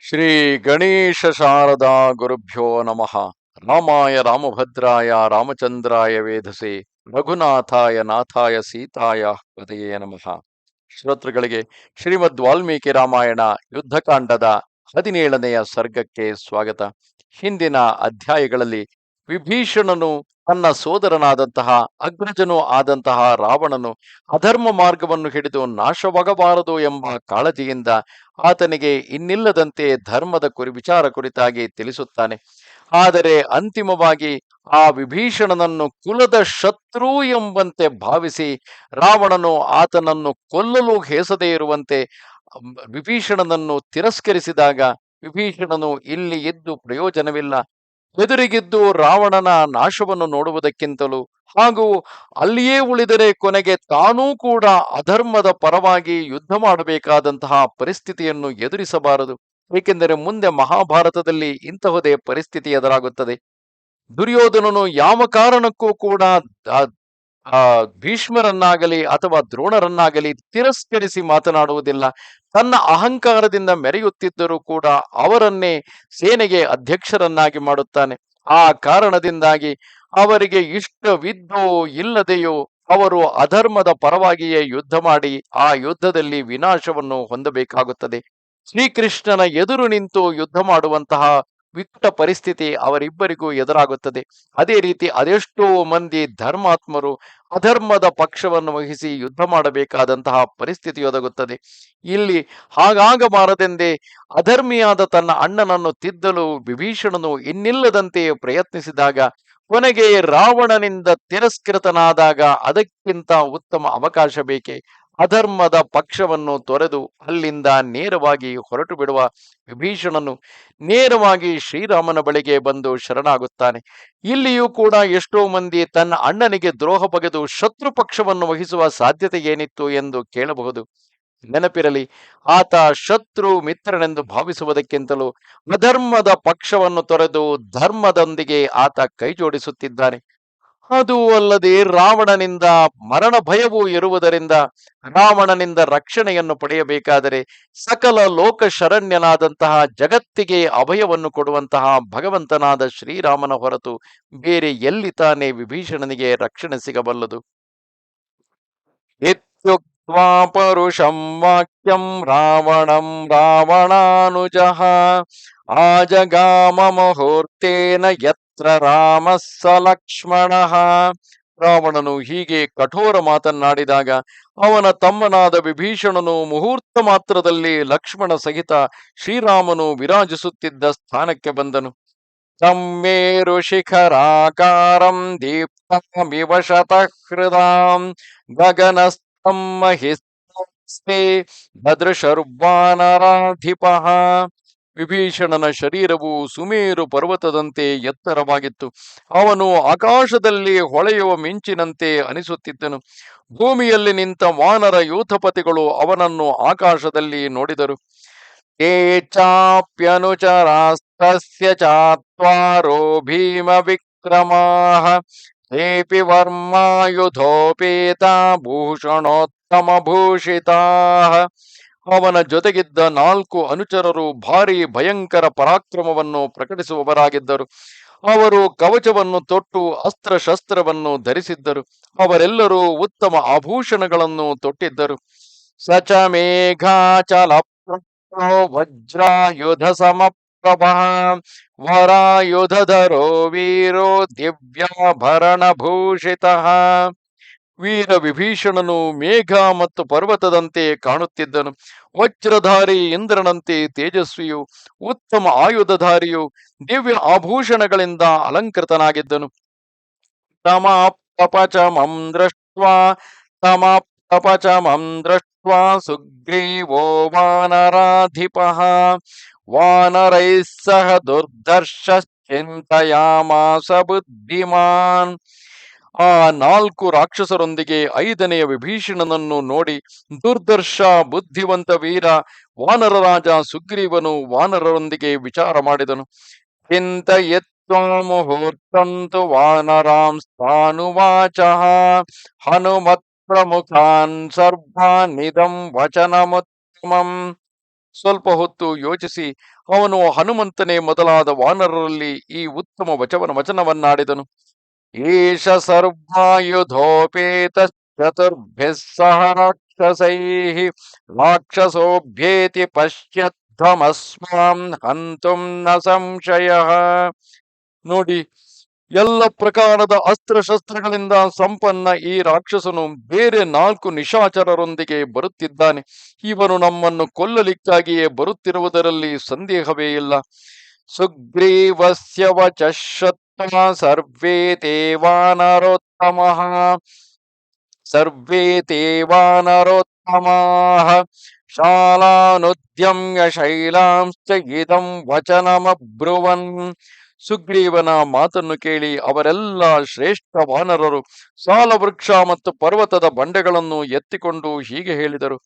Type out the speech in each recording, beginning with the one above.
ಶ್ರೀ ಗಣೇಶ ಶಾರದಾ ಗುರುಭ್ಯೋ ನಮಃ. ರಾಮಾಯ ರಾಮಭದ್ರಾಯ ರಾಮಚಂದ್ರಾಯ ವೇಧಸೆ ರಘುನಾಥಾಯ ನಾಥಾಯ ಸೀತಾಯ ಪದಯೇ ನಮಃ. ಶ್ರೋತೃಗಳಿಗೆ ಶ್ರೀಮದ್ ವಾಲ್ಮೀಕಿ ರಾಮಾಯಣ ಯುದ್ಧಕಾಂಡದ 17ನೆಯ ಸರ್ಗಕ್ಕೆ ಸ್ವಾಗತ. ಹಿಂದಿನ ಅಧ್ಯಾಯಗಳಲ್ಲಿ ವಿಭೀಷಣನು ತನ್ನ ಸೋದರನಾದಂತಹ ಅಗ್ರಜನೂ ಆದಂತಹ ರಾವಣನು ಅಧರ್ಮ ಮಾರ್ಗವನ್ನು ಹಿಡಿದು ನಾಶವಾಗಬಾರದು ಎಂಬ ಕಾಳಜಿಯಿಂದ ಆತನಿಗೆ ಇನ್ನಿಲ್ಲದಂತೆ ಧರ್ಮದ ವಿಚಾರ ಕುರಿತಾಗಿ ತಿಳಿಸುತ್ತಾನೆ. ಆದರೆ ಅಂತಿಮವಾಗಿ ಆ ವಿಭೀಷಣನನ್ನು ಕುಲದ ಶತ್ರು ಎಂಬಂತೆ ಭಾವಿಸಿ ರಾವಣನು ಆತನನ್ನು ಕೊಲ್ಲಲು ಹೇಸದೇ ಇರುವಂತೆ ವಿಭೀಷಣನನ್ನು ತಿರಸ್ಕರಿಸಿದಾಗ ವಿಭೀಷಣನು ಇಲ್ಲಿ ಇದ್ದು ಪ್ರಯೋಜನವಿಲ್ಲ, ಎದುರಿಗಿದ್ದು ರಾವಣನ ನಾಶವನ್ನು ನೋಡುವುದಕ್ಕಿಂತಲೂ ಹಾಗೂ ಅಲ್ಲಿಯೇ ಉಳಿದರೆ ಕೊನೆಗೆ ತಾನೂ ಕೂಡ ಅಧರ್ಮದ ಪರವಾಗಿ ಯುದ್ಧ ಮಾಡಬೇಕಾದಂತಹ ಪರಿಸ್ಥಿತಿಯನ್ನು ಎದುರಿಸಬಾರದು. ಏಕೆಂದರೆ ಮುಂದೆ ಮಹಾಭಾರತದಲ್ಲಿ ಇಂತಹದೇ ಪರಿಸ್ಥಿತಿ ಎದುರಾಗುತ್ತದೆ. ದುರ್ಯೋಧನನು ಯಾವ ಕಾರಣಕ್ಕೂ ಕೂಡ ಭೀಷ್ಮರನ್ನಾಗಲಿ ಅಥವಾ ದ್ರೋಣರನ್ನಾಗಲಿ ತಿರಸ್ಕರಿಸಿ ಮಾತನಾಡುವುದಿಲ್ಲ. ತನ್ನ ಅಹಂಕಾರದಿಂದ ಮೆರೆಯುತ್ತಿದ್ದರೂ ಕೂಡ ಅವರನ್ನೇ ಸೇನೆಗೆ ಅಧ್ಯಕ್ಷರನ್ನಾಗಿ ಮಾಡುತ್ತಾನೆ. ಆ ಕಾರಣದಿಂದಾಗಿ ಅವರಿಗೆ ಇಷ್ಟವಿದ್ದೋ ಇಲ್ಲದೆಯೋ ಅವರು ಅಧರ್ಮದ ಪರವಾಗಿಯೇ ಯುದ್ಧ ಮಾಡಿ ಆ ಯುದ್ಧದಲ್ಲಿ ವಿನಾಶವನ್ನು ಹೊಂದಬೇಕಾಗುತ್ತದೆ. ಶ್ರೀಕೃಷ್ಣನ ಎದುರು ನಿಂತು ಯುದ್ಧ ಮಾಡುವಂತಹ ವಿಕಟ ಪರಿಸ್ಥಿತಿ ಅವರಿಬ್ಬರಿಗೂ ಎದುರಾಗುತ್ತದೆ. ಅದೇ ರೀತಿ ಅದೆಷ್ಟೋ ಮಂದಿ ಧರ್ಮಾತ್ಮರು ಅಧರ್ಮದ ಪಕ್ಷವನ್ನು ವಹಿಸಿ ಯುದ್ಧ ಮಾಡಬೇಕಾದಂತಹ ಪರಿಸ್ಥಿತಿ ಒದಗುತ್ತದೆ. ಇಲ್ಲಿ ಹಾಗಾಗಬಾರದೆಂದೇ ಅಧರ್ಮಿಯಾದ ತನ್ನ ಅಣ್ಣನನ್ನು ತಿದ್ದಲು ವಿಭೀಷಣನು ಇನ್ನಿಲ್ಲದಂತೆ ಪ್ರಯತ್ನಿಸಿದಾಗ ಕೊನೆಗೆ ರಾವಣನಿಂದ ತಿರಸ್ಕೃತನಾದಾಗ ಅದಕ್ಕಿಂತ ಉತ್ತಮ ಅವಕಾಶ ಬೇಕೆ? ಅಧರ್ಮದ ಪಕ್ಷವನ್ನು ತೊರೆದು ಅಲ್ಲಿಂದ ನೇರವಾಗಿ ಹೊರಟು ಬಿಡುವ ವಿಭೀಷಣನು ನೇರವಾಗಿ ಶ್ರೀರಾಮನ ಬಳಿಗೆ ಬಂದು ಶರಣಾಗುತ್ತಾನೆ. ಇಲ್ಲಿಯೂ ಕೂಡ ಎಷ್ಟೋ ಮಂದಿ ತನ್ನ ಅಣ್ಣನಿಗೆ ದ್ರೋಹ ಬಗೆದು ಶತ್ರು ಪಕ್ಷವನ್ನು ವಹಿಸುವ ಸಾಧ್ಯತೆ ಏನಿತ್ತು ಎಂದು ಕೇಳಬಹುದು. ನೆನಪಿರಲಿ, ಆತ ಶತ್ರು ಮಿತ್ರನೆಂದು ಭಾವಿಸುವುದಕ್ಕಿಂತಲೂ ಅಧರ್ಮದ ಪಕ್ಷವನ್ನು ತೊರೆದು ಧರ್ಮದೊಂದಿಗೆ ಆತ ಕೈ ಜೋಡಿಸುತ್ತಿದ್ದಾನೆ. ಅದು ಅಲ್ಲದೆ ರಾವಣನಿಂದ ಮರಣ ಭಯವೂ ಇರುವುದರಿಂದ ರಾವಣನಿಂದ ರಕ್ಷಣೆಯನ್ನು ಪಡೆಯಬೇಕಾದರೆ ಸಕಲ ಲೋಕ ಶರಣ್ಯನಾದಂತಹ ಜಗತ್ತಿಗೆ ಅಭಯವನ್ನು ಕೊಡುವಂತಹ ಭಗವಂತನಾದ ಶ್ರೀರಾಮನ ಹೊರತು ಬೇರೆ ಎಲ್ಲಿ ತಾನೇ ವಿಭೀಷಣನಿಗೆ ರಕ್ಷಣೆ ಸಿಗಬಲ್ಲದು? ಇತ್ಯುಕ್ತ್ವಾ ಪರುಷಂ ವಾಕ್ಯಂ ರಾವಣಂ ರಾವಣಾನುಜಃ ಆಜಗಾಮ ಮುಹೂರ್ತೇನ ಯತ್ರ ರಾಮ ಸ ಲಕ್ಷ್ಮಣಃ. ರಾವಣನು ಹೀಗೆ ಕಠೋರ ಮಾತನ್ನಾಡಿದಾಗ ಅವನ ತಮ್ಮನಾದ ವಿಭೀಷಣನು ಮುಹೂರ್ತ ಮಾತ್ರದಲ್ಲಿ ಲಕ್ಷ್ಮಣ ಸಹಿತ ಶ್ರೀರಾಮನು ವಿರಾಜಿಸುತ್ತಿದ್ದ ಸ್ಥಾನಕ್ಕೆ ಬಂದನು. ತಮ್ಮೇರು ಶಿಖರಾಕಾರಂ ದೀಪ್ತಮಿವ ಶತಹೃದಾಂ ಗಗನಸ್ಥಂ ಮಹಿಸ್ತೆ ಭದ್ರಶರ್ವಾನರಾಧಿಪಃ. ವಿಭೀಷಣನ ಶರೀರವು ಸುಮೇರು ಪರ್ವತದಂತೆ ಎತ್ತರವಾಗಿತ್ತು. ಅವನು ಆಕಾಶದಲ್ಲಿ ಹೊಳೆಯುವ ಮಿಂಚಿನಂತೆ ಅನಿಸುತ್ತಿದ್ದನು. ಭೂಮಿಯಲ್ಲಿ ನಿಂತ ವಾನರ ಯೂಥಪತಿಗಳು ಅವನನ್ನು ಆಕಾಶದಲ್ಲಿ ನೋಡಿದರು. ತೇ ಚಾಪ್ಯನುಚರಾಸ್ತಸ್ಯ ಚಾತ್ವಾರೋ ಭೀಮ ವಿಕ್ರಮಾಃ ತೇಪಿ ವರ್ಮಾಯುಧೋಪೇತಾ ಭೂಷಣೋತ್ತಮ ಭೂಷಿತಾಃ. ಅವನ ಜೊತೆಗಿದ್ದ 4 ಅನುಚರರು ಭಾರಿ ಭಯಂಕರ ಪರಾಕ್ರಮವನ್ನು ಪ್ರಕಟಿಸುವವರಾಗಿದ್ದರು. ಅವರು ಕವಚವನ್ನು ತೊಟ್ಟು ಅಸ್ತ್ರಶಸ್ತ್ರವನ್ನು ಧರಿಸಿದ್ದರು. ಅವರೆಲ್ಲರೂ ಉತ್ತಮ ಆಭೂಷಣಗಳನ್ನು ತೊಟ್ಟಿದ್ದರು. ಸಚ ಮೇಘಾಚಲ ವಜ್ರಾಯುಧ ಸಮಪ್ರಭ ವರಾಯುಧಧರೋ ವೀರೋ ದಿವ್ಯಾಭರಣ ಭೂಷಿತಃ. ವೀರ ವಿಭೀಷಣನು ಮೇಘ ಮತ್ತು ಪರ್ವತದಂತೆ ಕಾಣುತ್ತಿದ್ದನು. ವಜ್ರಧಾರಿ ಇಂದ್ರನಂತೆ ತೇಜಸ್ವಿಯು, ಉತ್ತಮ ಆಯುಧಧಾರಿಯು, ದಿವ್ಯ ಆಭೂಷಣಗಳಿಂದ ಅಲಂಕೃತನಾಗಿದ್ದನು. ತಮಾಪ್ತಪಚಮಂ ದೃಷ್ಟ್ವಾ ತಮಾಪ್ತಪಚಮಂ ದೃಷ್ಟ್ವಾ ಸುಗ್ರೀವೋ ವಾನರಾಧಿಪಃ ವಾನರೈಃ ಸಹ ದುರ್ಧರ್ಷ ಚಿಂತಯಾಮಾಸ ಬುದ್ಧಿಮಾನ್. ಆ 4 ರಾಕ್ಷಸರೊಂದಿಗೆ 5ನೆಯ ವಿಭೀಷಣನನ್ನು ನೋಡಿ ದುರ್ದರ್ಶ ಬುದ್ಧಿವಂತ ವೀರ ವಾನರ ರಾಜ ಸುಗ್ರೀವನು ವಾನರರೊಂದಿಗೆ ವಿಚಾರ ಮಾಡಿದನು. ಚಿಂತಯತ್ವಾ ಮುಹೂರ್ತಂತು ವಾನರಾಂ ಸ್ಥಾನುವಾಚಃ ಹನುಮತ್ ಪ್ರಮುಖಾನ್ ಸರ್ವಾನಿದಂ ವಚನಮುತ್ತಮಂ. ಸ್ವಲ್ಪ ಹೊತ್ತು ಯೋಚಿಸಿ ಅವನು ಹನುಮಂತನೇ ಮೊದಲಾದ ವಾನರರಲ್ಲಿ ಈ ಉತ್ತಮ ವಚನವನ್ನಾಡಿದನು. ಈಶ ಸರ್ವಾಯುಧೋಪೇತ ಚತುರ್ಭಿಃ ಸಹ ರಾಕ್ಷಸೈಃ ರಾಕ್ಷಸೋಭ್ಯೇತಿ ಪಶ್ಯಧ್ವಮಸ್ಮಾಂ ಹಂತುಂ ನ ಸಂಶಯಃ. ನೋಡಿ, ಎಲ್ಲ ಪ್ರಕಾರದ ಅಸ್ತ್ರಶಸ್ತ್ರಗಳಿಂದ ಸಂಪನ್ನ ಈ ರಾಕ್ಷಸನು ಬೇರೆ 4 ನಿಶಾಚರರೊಂದಿಗೆ ಬರುತ್ತಿದ್ದಾನೆ. ಇವನು ನಮ್ಮನ್ನು ಕೊಲ್ಲಲಿಕ್ಕಾಗಿಯೇ ಬರುತ್ತಿರುವುದರಲ್ಲಿ ಸಂದೇಹವೇ ಇಲ್ಲ. ಸುಗ್ರೀವಸ್ಯ ವಚ ಶ್ರುತ್ವಾ ಸರ್ವೇ ತೇ ವಾನರೋತ್ತಮಾಃ ಶಾಲಾನುದ್ಯಮ್ಯ ಶೈಲಾಂಶ್ಚ ಇದಂ ವಚನಮಬ್ರುವನ್. ಸುಗ್ರೀವನ ಮಾತನ್ನು ಕೇಳಿ ಅವರೆಲ್ಲ ಶ್ರೇಷ್ಠ ವಾನರರು ಸಾಲವೃಕ್ಷ ಮತ್ತು ಪರ್ವತದ ಬಂಡೆಗಳನ್ನು ಎತ್ತಿಕೊಂಡು ಹೀಗೆ ಹೇಳಿದರು.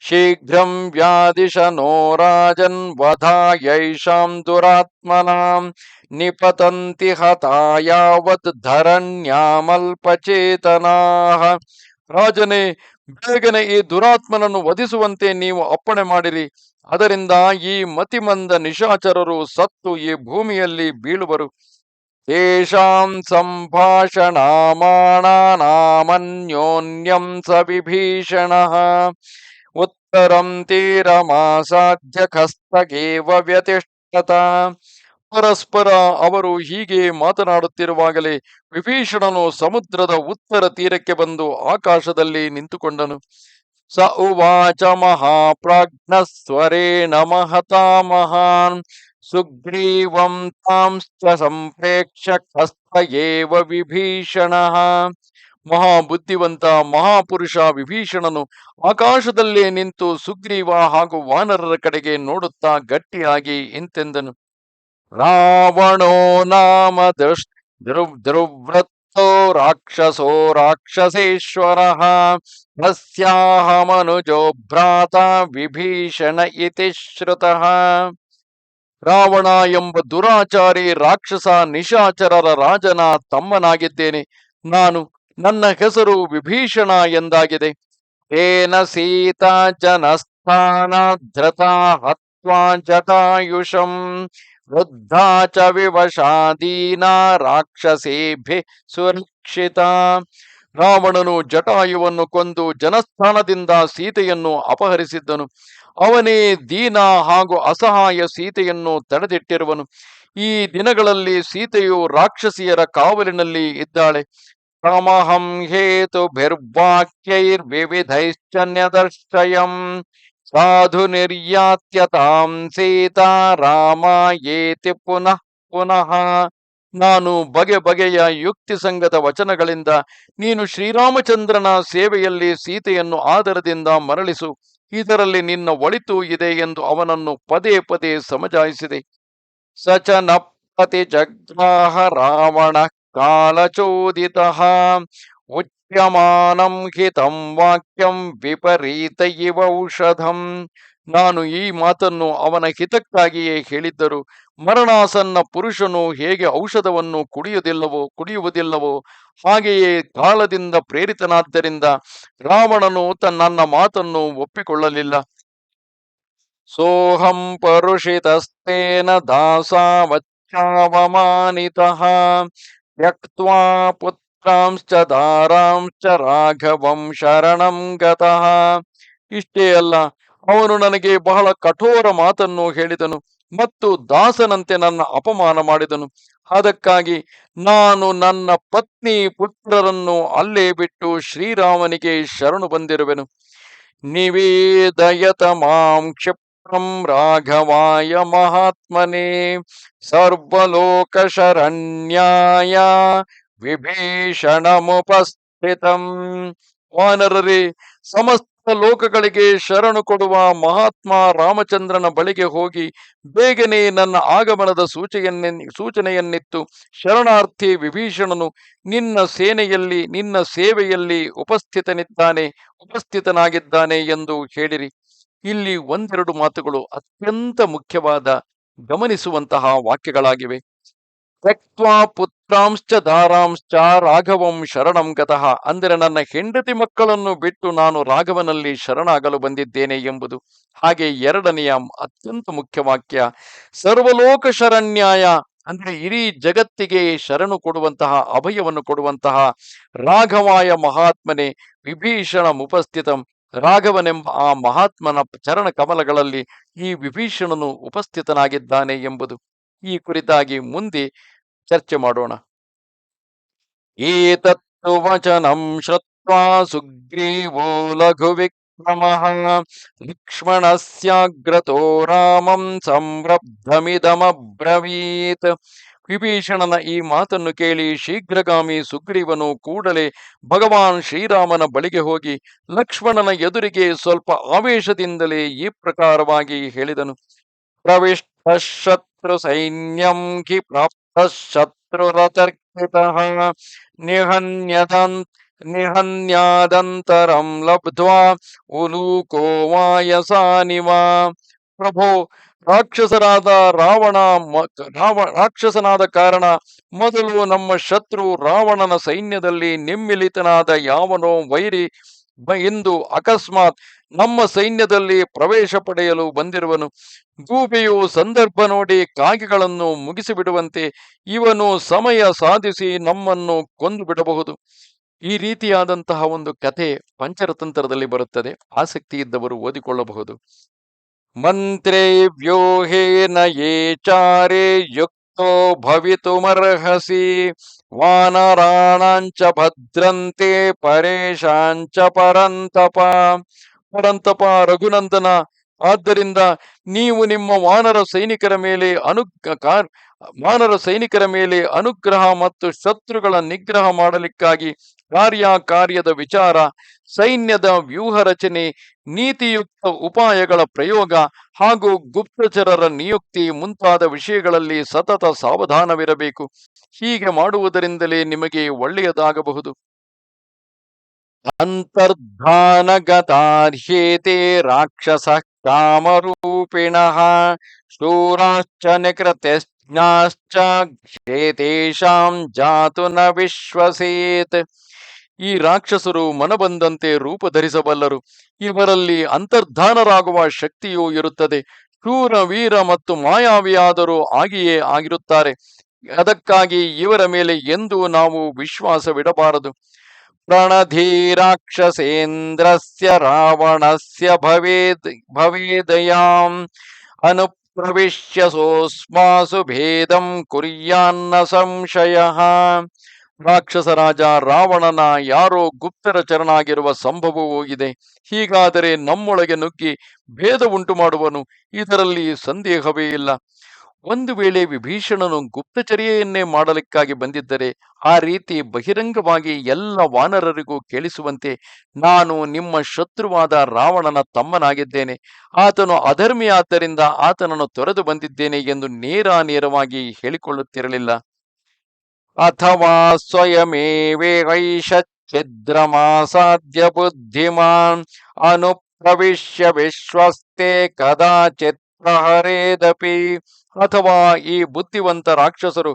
ಶೀಘ್ರಂ ವ್ಯಾದಿಶ ನೋ ರಾಜನ್ ವಧಾಯೈಷಾಂ ದುರಾತ್ಮನಾಂ ನಿಪತಂತಿ ಹತಾಯಾವತ್ ಧರಣ್ಯಾಮಲ್ಪಚೇತನಾಃ. ರಾಜನೇ, ಬೇಗನೆ ಈ ದುರಾತ್ಮನನ್ನು ವಧಿಸುವಂತೆ ನೀವು ಅಪ್ಪಣೆ ಮಾಡಿರಿ. ಅದರಿಂದ ಈ ಮತಿಮಂದ ನಿಶಾಚರರು ಸತ್ತು ಈ ಭೂಮಿಯಲ್ಲಿ ಬೀಳುವರು. ತೇಷಾಂ ಸಂಭಾಷಣಾಮಾಣಾನಾಮನ್ಯೋನ್ಯಂ ಸ ವಿಭೀಷಣಃ ಉತ್ತರಂ ತೀರಮಾಸಾಧ್ಯ ಖಸ್ತಗೇವ ವ್ಯತಿಷ್ಠತ. ಪರಸ್ಪರ ಅವರು ಹೀಗೆ ಮಾತನಾಡುತ್ತಿರುವಾಗಲೇ ವಿಭೀಷಣನು ಸಮುದ್ರದ ಉತ್ತರ ತೀರಕ್ಕೆ ಬಂದು ಆಕಾಶದಲ್ಲಿ ನಿಂತುಕೊಂಡನು. ಸ ಉವಾಚ ಮಹಾಪ್ರಾಜ್ಞ ಸ್ವರೇಣ ಮಹತಾ ಮಹಾನ್ ಸುಗ್ರೀವಂ ತಾಂಶ್ಚ ಸಂಪ್ರೇಕ್ಷ್ಯ ಖಸ್ತ ಏವ ವಿಭೀಷಣಃ. ಮಹಾಬುದ್ಧಿವಂತ ಮಹಾಪುರುಷ ವಿಭೀಷಣನು ಆಕಾಶದಲ್ಲೇ ನಿಂತು ಸುಗ್ರೀವ ಹಾಗೂ ವಾನರರ ಕಡೆಗೆ ನೋಡುತ್ತಾ ಗಟ್ಟಿಯಾಗಿ ಇಂತೆಂದನು. ರಾವಣೋ ನಾಮ ಧ್ರುವೃತ್ತೋ ರಾಕ್ಷಸೋ ರಾಕ್ಷಸೇಶ್ವರಃ ತಸ್ಯಾಹಮನುಜೋ ಭ್ರಾತ ವಿಭೀಷಣ ಇತಿ ಶ್ರುತಃ. ರಾವಣ ಎಂಬ ದುರಾಚಾರಿ ರಾಕ್ಷಸ ನಿಶಾಚರರ ರಾಜನ ತಮ್ಮನಾಗಿದ್ದೇನೆ ನಾನು. ನನ್ನ ಹೆಸರು ವಿಭೀಷಣ ಎಂದಾಗಿದೆ. ತೇನ ಸೀತಾ ಜನಸ್ಥಾನ ಧೃತಾ ಹತ್ವಾ ಜಟಾಯುಷಂ ವೃದ್ಧಾ ಚ ವಿವಶಾದೀನಾ ರಾಕ್ಷಸೇಭ್ಯ ಸುರಕ್ಷಿತ. ರಾವಣನು ಜಟಾಯುವನ್ನು ಕೊಂದು ಜನಸ್ಥಾನದಿಂದ ಸೀತೆಯನ್ನು ಅಪಹರಿಸಿದ್ದನು. ಅವನೇ ದೀನ ಹಾಗೂ ಅಸಹಾಯ ಸೀತೆಯನ್ನು ತಡೆದಿಟ್ಟಿರುವನು. ಈ ದಿನಗಳಲ್ಲಿ ಸೀತೆಯು ರಾಕ್ಷಸಿಯರ ಕಾವಲಿನಲ್ಲಿ ಇದ್ದಾಳೆ. ತಮಹಂ ಹೇತುಭಿರ್ವಾಕ್ಯೈರ್ವಿವಿಧೈಶ್ಚ ನ್ಯದರ್ಶಯಂ ಸಾಧು ನಿರ್ಯಾತ್ಯ ತಾಂ ಸೀತಾ ರಾಮಾಯೇತಿ ಪುನಃ ಪುನಃ. ನಾನು ಬಗೆ ಬಗೆಯ ಯುಕ್ತಿಸಂಗತ ವಚನಗಳಿಂದ ನೀನು ಶ್ರೀರಾಮಚಂದ್ರನ ಸೇವೆಯಲ್ಲಿ ಸೀತೆಯನ್ನು ಆದರದಿಂದ ಮರಳಿಸು, ಇದರಲ್ಲಿ ನಿನ್ನ ಒಳಿತು ಇದೆ ಎಂದು ಅವನನ್ನು ಪದೇ ಪದೇ ಸಮಜಾಯಿಸಿದೆ. ಸಚ ನ ಪ್ರತಿಜಗ್ರಾಹ ರಾವಣ ಕಾಲಚೋದಿತಃ ಉಚ್ಯಮಾನಂ ಹಿತಂ ವಾಕ್ಯಂ ವಿಪರೀತ ಇವ ಔಷಧಂ. ನಾನು ಈ ಮಾತನ್ನು ಅವನ ಹಿತಕ್ಕಾಗಿಯೇ ಹೇಳಿದ್ದರು. ಮರಣಾಸನ್ನ ಪುರುಷನು ಹೇಗೆ ಔಷಧವನ್ನು ಕುಡಿಯುವುದಿಲ್ಲವೋ ಹಾಗೆಯೇ ಕಾಲದಿಂದ ಪ್ರೇರಿತನಾದ್ದರಿಂದ ರಾವಣನು ನನ್ನ ಮಾತನ್ನು ಒಪ್ಪಿಕೊಳ್ಳಲಿಲ್ಲ. ಸೋಹಂ ಪರುಷಿತಸ್ತೇನ ದಾಸಾವಚ್ಚಾವಮಾನಿತಃ ತ್ಯಕ್ತ್ವಾ ಪುತ್ರಾಂಶ್ಚ ದಾರಾಂಶ್ಚ ರಾಘವಂ ಶರಣಂ ಗತಃ. ಇಷ್ಟೇ ಅಲ್ಲ, ಅವನು ನನಗೆ ಬಹಳ ಕಠೋರ ಮಾತನ್ನು ಹೇಳಿದನು ಮತ್ತು ದಾಸನಂತೆ ನನ್ನ ಅಪಮಾನ ಮಾಡಿದನು. ಅದಕ್ಕಾಗಿ ನಾನು ನನ್ನ ಪತ್ನಿ ಪುತ್ರರನ್ನು ಅಲ್ಲೇ ಬಿಟ್ಟು ಶ್ರೀರಾಮನಿಗೆ ಶರಣು ಬಂದಿರುವೆನು. ನಿವೇದಯತ ಮಾಂ ಕ್ಷಿಪ್ರಂ ರಾಘವಾಯ ಮಹಾತ್ಮನೇ ಸರ್ವಲೋಕ ಶರಣ್ಯಾಯ ವಿಭೀಷಣಮುಪಸ್ಥಿತಂ. ವಾನರರೇ, ಸಮಸ್ತ ಲೋಕಗಳಿಗೆ ಶರಣು ಕೊಡುವ ಮಹಾತ್ಮ ರಾಮಚಂದ್ರನ ಬಳಿಗೆ ಹೋಗಿ ಬೇಗನೆ ನನ್ನ ಆಗಮನದ ಸೂಚನೆಯನ್ನಿತ್ತು. ಶರಣಾರ್ಥಿ ವಿಭೀಷಣನು ನಿನ್ನ ಸೇನೆಯಲ್ಲಿ ನಿನ್ನ ಸೇವೆಯಲ್ಲಿ ಉಪಸ್ಥಿತನಾಗಿದ್ದಾನೆ ಎಂದು ಹೇಳಿರಿ. ಇಲ್ಲಿ ಒಂದೆರಡು ಮಾತುಗಳು ಅತ್ಯಂತ ಮುಖ್ಯವಾದ ಗಮನಿಸುವಂತಹ ವಾಕ್ಯಗಳಾಗಿವೆ. ತ್ಯಕ್ವಾ ಪುತ್ರಾಂಶ್ಚ ದಾರಾಂಶ್ಚ ರಾಘವಂ ಶರಣಂ ಗತಃ, ಅಂದರೆ ನನ್ನ ಹೆಂಡತಿ ಮಕ್ಕಳನ್ನು ಬಿಟ್ಟು ನಾನು ರಾಘವನಲ್ಲಿ ಶರಣಾಗಲು ಬಂದಿದ್ದೇನೆ ಎಂಬುದು. ಹಾಗೆ ಎರಡನೆಯ ಅತ್ಯಂತ ಮುಖ್ಯ ವಾಕ್ಯ ಸರ್ವಲೋಕ ಶರಣ್ಯಾಯ, ಅಂದ್ರೆ ಇಡೀ ಜಗತ್ತಿಗೆ ಶರಣು ಕೊಡುವಂತಹ, ಅಭಯವನ್ನು ಕೊಡುವಂತಹ ರಾಘವಾಯ ಮಹಾತ್ಮನೆ ವಿಭೀಷಣ ಉಪಸ್ಥಿತಂ, ರಾಘವನೆಂಬ ಆ ಮಹಾತ್ಮನ ಚರಣ ಕಮಲಗಳಲ್ಲಿ ಈ ವಿಭೀಷಣನು ಉಪಸ್ಥಿತನಾಗಿದ್ದಾನೆ ಎಂಬುದು. ಈ ಕುರಿತಾಗಿ ಮುಂದೆ ಚರ್ಚೆ ಮಾಡೋಣ. ಏತತ್ತು ವಚನಂ ಶ್ರುತ್ವಾ ಸುಗ್ರೀವೋ ಲಘು ವಿಕ್ರಮಃ ಲಕ್ಷ್ಮಣಸ್ಯಾಗ್ರತೋ ರಾಮಂ ಸಂರಬ್ಧಮಿದಮಬ್ರವೀತ್. ವಿಭೀಷಣನ ಈ ಮಾತನ್ನು ಕೇಳಿ ಶೀಘ್ರಗಾಮಿ ಸುಗ್ರೀವನು ಕೂಡಲೇ ಭಗವಾನ್ ಶ್ರೀರಾಮನ ಬಳಿಗೆ ಹೋಗಿ ಲಕ್ಷ್ಮಣನ ಎದುರಿಗೆ ಸ್ವಲ್ಪ ಆವೇಶದಿಂದಲೇ ಈ ಪ್ರಕಾರವಾಗಿ ಹೇಳಿದನು. ಪ್ರವಿಷ್ಟ ಶತ್ರು ಸೈನ್ಯಂ ಹಿ ಪ್ರಾಪ್ತ ಶತ್ರುರತರ್ಕಿತಃ ನಿಹನ್ಯಾದಂತರಂ ಲಬ್ಧ್ವಾ ಉಲೂಕೋ ವಾಯಸಾನಿವ. ಪ್ರಭೋ, ರಾಕ್ಷಸರಾದ ರಾಕ್ಷಸನಾದ ಕಾರಣ ಮೊದಲು ನಮ್ಮ ಶತ್ರು ರಾವಣನ ಸೈನ್ಯದಲ್ಲಿ ನಿಮ್ಮಿಲಿತನಾದ ಯಾವನೋ ವೈರಿ ಇಂದು ಅಕಸ್ಮಾತ್ ನಮ್ಮ ಸೈನ್ಯದಲ್ಲಿ ಪ್ರವೇಶ ಪಡೆಯಲು ಬಂದಿರುವನು. ಗೂಬೆಯು ಸಂದರ್ಭ ನೋಡಿ ಕಾಗೆಗಳನ್ನು ಮುಗಿಸಿಬಿಡುವಂತೆ ಇವನು ಸಮಯ ಸಾಧಿಸಿ ನಮ್ಮನ್ನು ಕೊಂದು ಬಿಡಬಹುದು. ಈ ರೀತಿಯಾದಂತಹ ಒಂದು ಕಥೆ ಪಂಚರತಂತ್ರದಲ್ಲಿ ಬರುತ್ತದೆ. ಆಸಕ್ತಿ ಇದ್ದವರು ಓದಿಕೊಳ್ಳಬಹುದು. ಮಂತ್ರೇ ವ್ಯೂಹೇನ ಯೇ ಚಾರೇ ಯುಕ್ತೋ ಭವಿತುಮರ್ಹಸಿ ವಾನರಾಣಾಂಚ ಭದ್ರಂತೆ ಪರೇಶಾಂಚ ಪರಂತಪ. ಪರಂತಪ ರಘುನಂದನ, ಆದ್ದರಿಂದ ನೀವು ನಿಮ್ಮ ವಾನರ ಸೈನಿಕರ ಮೇಲೆ ಅನುಗ್ರಹ ಮತ್ತು ಶತ್ರುಗಳ ನಿಗ್ರಹ ಮಾಡಲಿಕ್ಕಾಗಿ ಕಾರ್ಯದ ವಿಚಾರ, ಸೈನ್ಯದ ವ್ಯೂಹ ರಚನೆ, ನೀತಿಯುಕ್ತ ಉಪಾಯಗಳ ಪ್ರಯೋಗ ಹಾಗೂ ಗುಪ್ತಚರರ ನಿಯುಕ್ತಿ ಮುಂತಾದ ವಿಷಯಗಳಲ್ಲಿ ಸತತ ಸಾವಧಾನವಿರಬೇಕು. ಹೀಗೆ ಮಾಡುವುದರಿಂದಲೇ ನಿಮಗೆ ಒಳ್ಳೆಯದಾಗಬಹುದು. ಅಂತರ್ಧಾನಗತಾರ್ಹ್ಯೇತೆ ರಾಕ್ಷಸ ಕಾಮರೂಪಿಣಃ ಶೂರಾಶ್ಚ ನಿಕೃತಜ್ಞಾಶ್ಚ ಕ್ಷೇತೇಷಾಂ ಜಾತು ನ ವಿಶ್ವಸೇತ್. ಈ ರಾಕ್ಷಸರು ಮನಬಂದಂತೆ ರೂಪ ಧರಿಸಬಲ್ಲರು. ಇವರಲ್ಲಿ ಅಂತರ್ಧಾನರಾಗುವ ಶಕ್ತಿಯೂ ಇರುತ್ತದೆ. ಶೂರ, ವೀರ ಮತ್ತು ಮಾಯಾವಿಯಾದರೂ ಆಗಿಯೇ ಆಗಿರುತ್ತಾರೆ. ಅದಕ್ಕಾಗಿ ಇವರ ಮೇಲೆ ಎಂದೂ ನಾವು ವಿಶ್ವಾಸವಿಡಬಾರದು. ಪ್ರಣಧೀರಾಕ್ಷಸೇಂದ್ರಸ್ಯ ರಾವಣಸ್ಯ ಭವೇದಯಾಂ ಅನುಪ್ರವಿಶ್ಯ ಸೋಸ್ಮಾಸು ಭೇದಂ ಕುರ್ಯಾನ್ನ ಸಂಶಯಃ. ರಾಕ್ಷಸ ರಾಜ ರಾವಣನ ಯಾರೋ ಗುಪ್ತರ ಚರನಾಗಿರುವ ಸಂಭವವೂ ಇದೆ. ಹೀಗಾದರೆ ನಮ್ಮೊಳಗೆ ನುಗ್ಗಿ ಭೇದ ಉಂಟು ಮಾಡುವನು, ಇದರಲ್ಲಿ ಸಂದೇಹವೇ ಇಲ್ಲ. ಒಂದು ವೇಳೆ ವಿಭೀಷಣನು ಗುಪ್ತಚರ್ಯೆಯನ್ನೇ ಮಾಡಲಿಕ್ಕಾಗಿ ಬಂದಿದ್ದರೆ ಆ ರೀತಿ ಬಹಿರಂಗವಾಗಿ ಎಲ್ಲ ವಾನರರಿಗೂ ಕೇಳಿಸುವಂತೆ ನಾನು ನಿಮ್ಮ ಶತ್ರುವಾದ ರಾವಣನ ತಮ್ಮನಾಗಿದ್ದೇನೆ, ಆತನು ಅಧರ್ಮಿಯಾದ್ದರಿಂದ ಆತನನ್ನು ತೊರೆದು ಬಂದಿದ್ದೇನೆ ಎಂದು ನೇರವಾಗಿ ಹೇಳಿಕೊಳ್ಳುತ್ತಿರಲಿಲ್ಲ. ಅಥವಾ ಸ್ವಯಮೇವೈಷ ಛಿದ್ರಮಾಸಾದ್ಯ ಬುದ್ಧಿಮಾನ್ ಅನುಪ್ರವಿಶ್ಯ ವಿಶ್ವಸ್ತೆ ಕದಾಚಿತ್ ಪ್ರಹರೇದಪಿ. ಅಥವಾ ಈ ಬುದ್ಧಿವಂತ ರಾಕ್ಷಸರು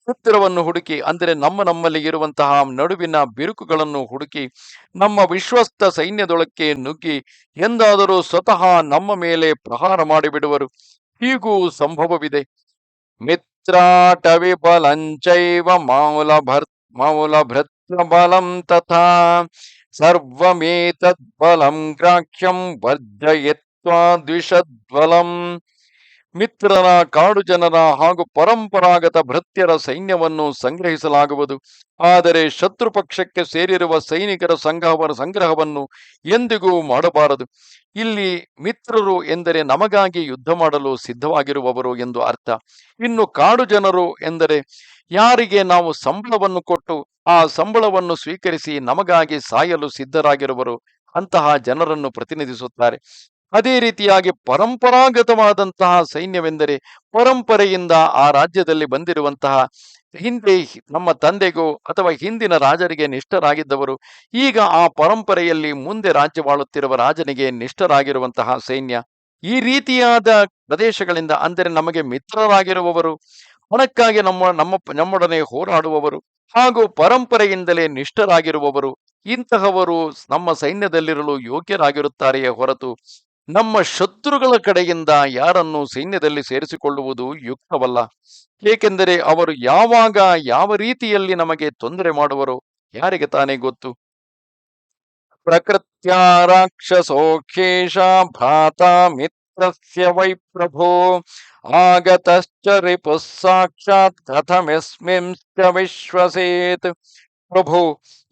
ಛಿದ್ರವನ್ನು ಹುಡುಕಿ, ಅಂದರೆ ನಮ್ಮಲ್ಲಿ ಇರುವಂತಹ ನಡುವಿನ ಬಿರುಕುಗಳನ್ನು ಹುಡುಕಿ ನಮ್ಮ ವಿಶ್ವಸ್ತ ಸೈನ್ಯದೊಳಕ್ಕೆ ನುಗ್ಗಿ ಎಂದಾದರೂ ಸ್ವತಃ ನಮ್ಮ ಮೇಲೆ ಪ್ರಹಾರ ಮಾಡಿಬಿಡುವರು. ಹೀಗೂ ಸಂಭವವಿದೆ. ಮಿತ್ರಾಟವಿ ಬಲಂಚೈವ ಮೌಲಭೃತ್ರ ಬಲಂ ತಥಾ ಸರ್ವಮೇತದ್ ಬಲಂ ಗ್ರಾಹ್ಯಂ ವರ್ಜಯಿತ್ವಾ ದ್ವಿಷದ್ಬಲಂ. ಮಿತ್ರರ, ಕಾಡು ಜನರ ಹಾಗೂ ಪರಂಪರಾಗತ ಭೃತ್ಯರ ಸೈನ್ಯವನ್ನು ಸಂಗ್ರಹಿಸಲಾಗುವುದು. ಆದರೆ ಶತ್ರು ಪಕ್ಷಕ್ಕೆ ಸೇರಿರುವ ಸೈನಿಕರ ಸಂಗ್ರಹವನ್ನು ಎಂದಿಗೂ ಮಾಡಬಾರದು. ಇಲ್ಲಿ ಮಿತ್ರರು ಎಂದರೆ ನಮಗಾಗಿ ಯುದ್ಧ ಮಾಡಲು ಸಿದ್ಧವಾಗಿರುವವರು ಎಂದು ಅರ್ಥ. ಇನ್ನು ಕಾಡು ಜನರು ಎಂದರೆ ಯಾರಿಗೆ ನಾವು ಸಂಬಳವನ್ನು ಕೊಟ್ಟು ಆ ಸಂಬಳವನ್ನು ಸ್ವೀಕರಿಸಿ ನಮಗಾಗಿ ಸಾಯಲು ಸಿದ್ಧರಾಗಿರುವರು, ಅಂತಹ ಜನರನ್ನು ಪ್ರತಿನಿಧಿಸುತ್ತಾರೆ. ಅದೇ ರೀತಿಯಾಗಿ ಪರಂಪರಾಗತವಾದಂತಹ ಸೈನ್ಯವೆಂದರೆ ಪರಂಪರೆಯಿಂದ ಆ ರಾಜ್ಯದಲ್ಲಿ ಬಂದಿರುವಂತಹ, ಹಿಂದೆ ನಮ್ಮ ತಂದೆಗೂ ಅಥವಾ ಹಿಂದಿನ ರಾಜರಿಗೆ ನಿಷ್ಠರಾಗಿದ್ದವರು ಈಗ ಆ ಪರಂಪರೆಯಲ್ಲಿ ಮುಂದೆ ರಾಜ್ಯವಾಳುತ್ತಿರುವ ರಾಜನಿಗೆ ನಿಷ್ಠರಾಗಿರುವಂತಹ ಸೈನ್ಯ. ಈ ರೀತಿಯಾದ ಪ್ರದೇಶಗಳಿಂದ, ಅಂದರೆ ನಮಗೆ ಮಿತ್ರರಾಗಿರುವವರು ಹಣಕ್ಕಾಗಿ ನಮ್ಮೊಡನೆ ಹೋರಾಡುವವರು ಹಾಗೂ ಪರಂಪರೆಯಿಂದಲೇ ನಿಷ್ಠರಾಗಿರುವವರು ಇಂತಹವರು ನಮ್ಮ ಸೈನ್ಯದಲ್ಲಿರಲು ಯೋಗ್ಯರಾಗಿರುತ್ತಾರೆಯೇ ಹೊರತು ನಮ್ಮ ಶತ್ರುಗಳ ಕಡೆಯಿಂದ ಯಾರನ್ನು ಸೈನ್ಯದಲ್ಲಿ ಸೇರಿಸಿಕೊಳ್ಳುವುದು ಯುಕ್ತವಲ್ಲ. ಏಕೆಂದರೆ ಅವರು ಯಾವಾಗ ಯಾವ ರೀತಿಯಲ್ಲಿ ನಮಗೆ ತೊಂದರೆ ಮಾಡುವರೋ ಯಾರಿಗೆ ತಾನೇ ಗೊತ್ತು. ಪ್ರಕೃತ್ಯ ರಾಕ್ಷಸೋಖೇಶ ಭ್ರಾತ ಮಿತ್ರಸ್ಯ ವೈ ಪ್ರಭೋ ಆಗತಶ್ಚ ರಿಪುಃ ಸಾಕ್ಷಾತ್ ಕಥಮೆಸ್ಮಿಂಶ್ಚ ವಿಶ್ವಸೇತ್. ಪ್ರಭು,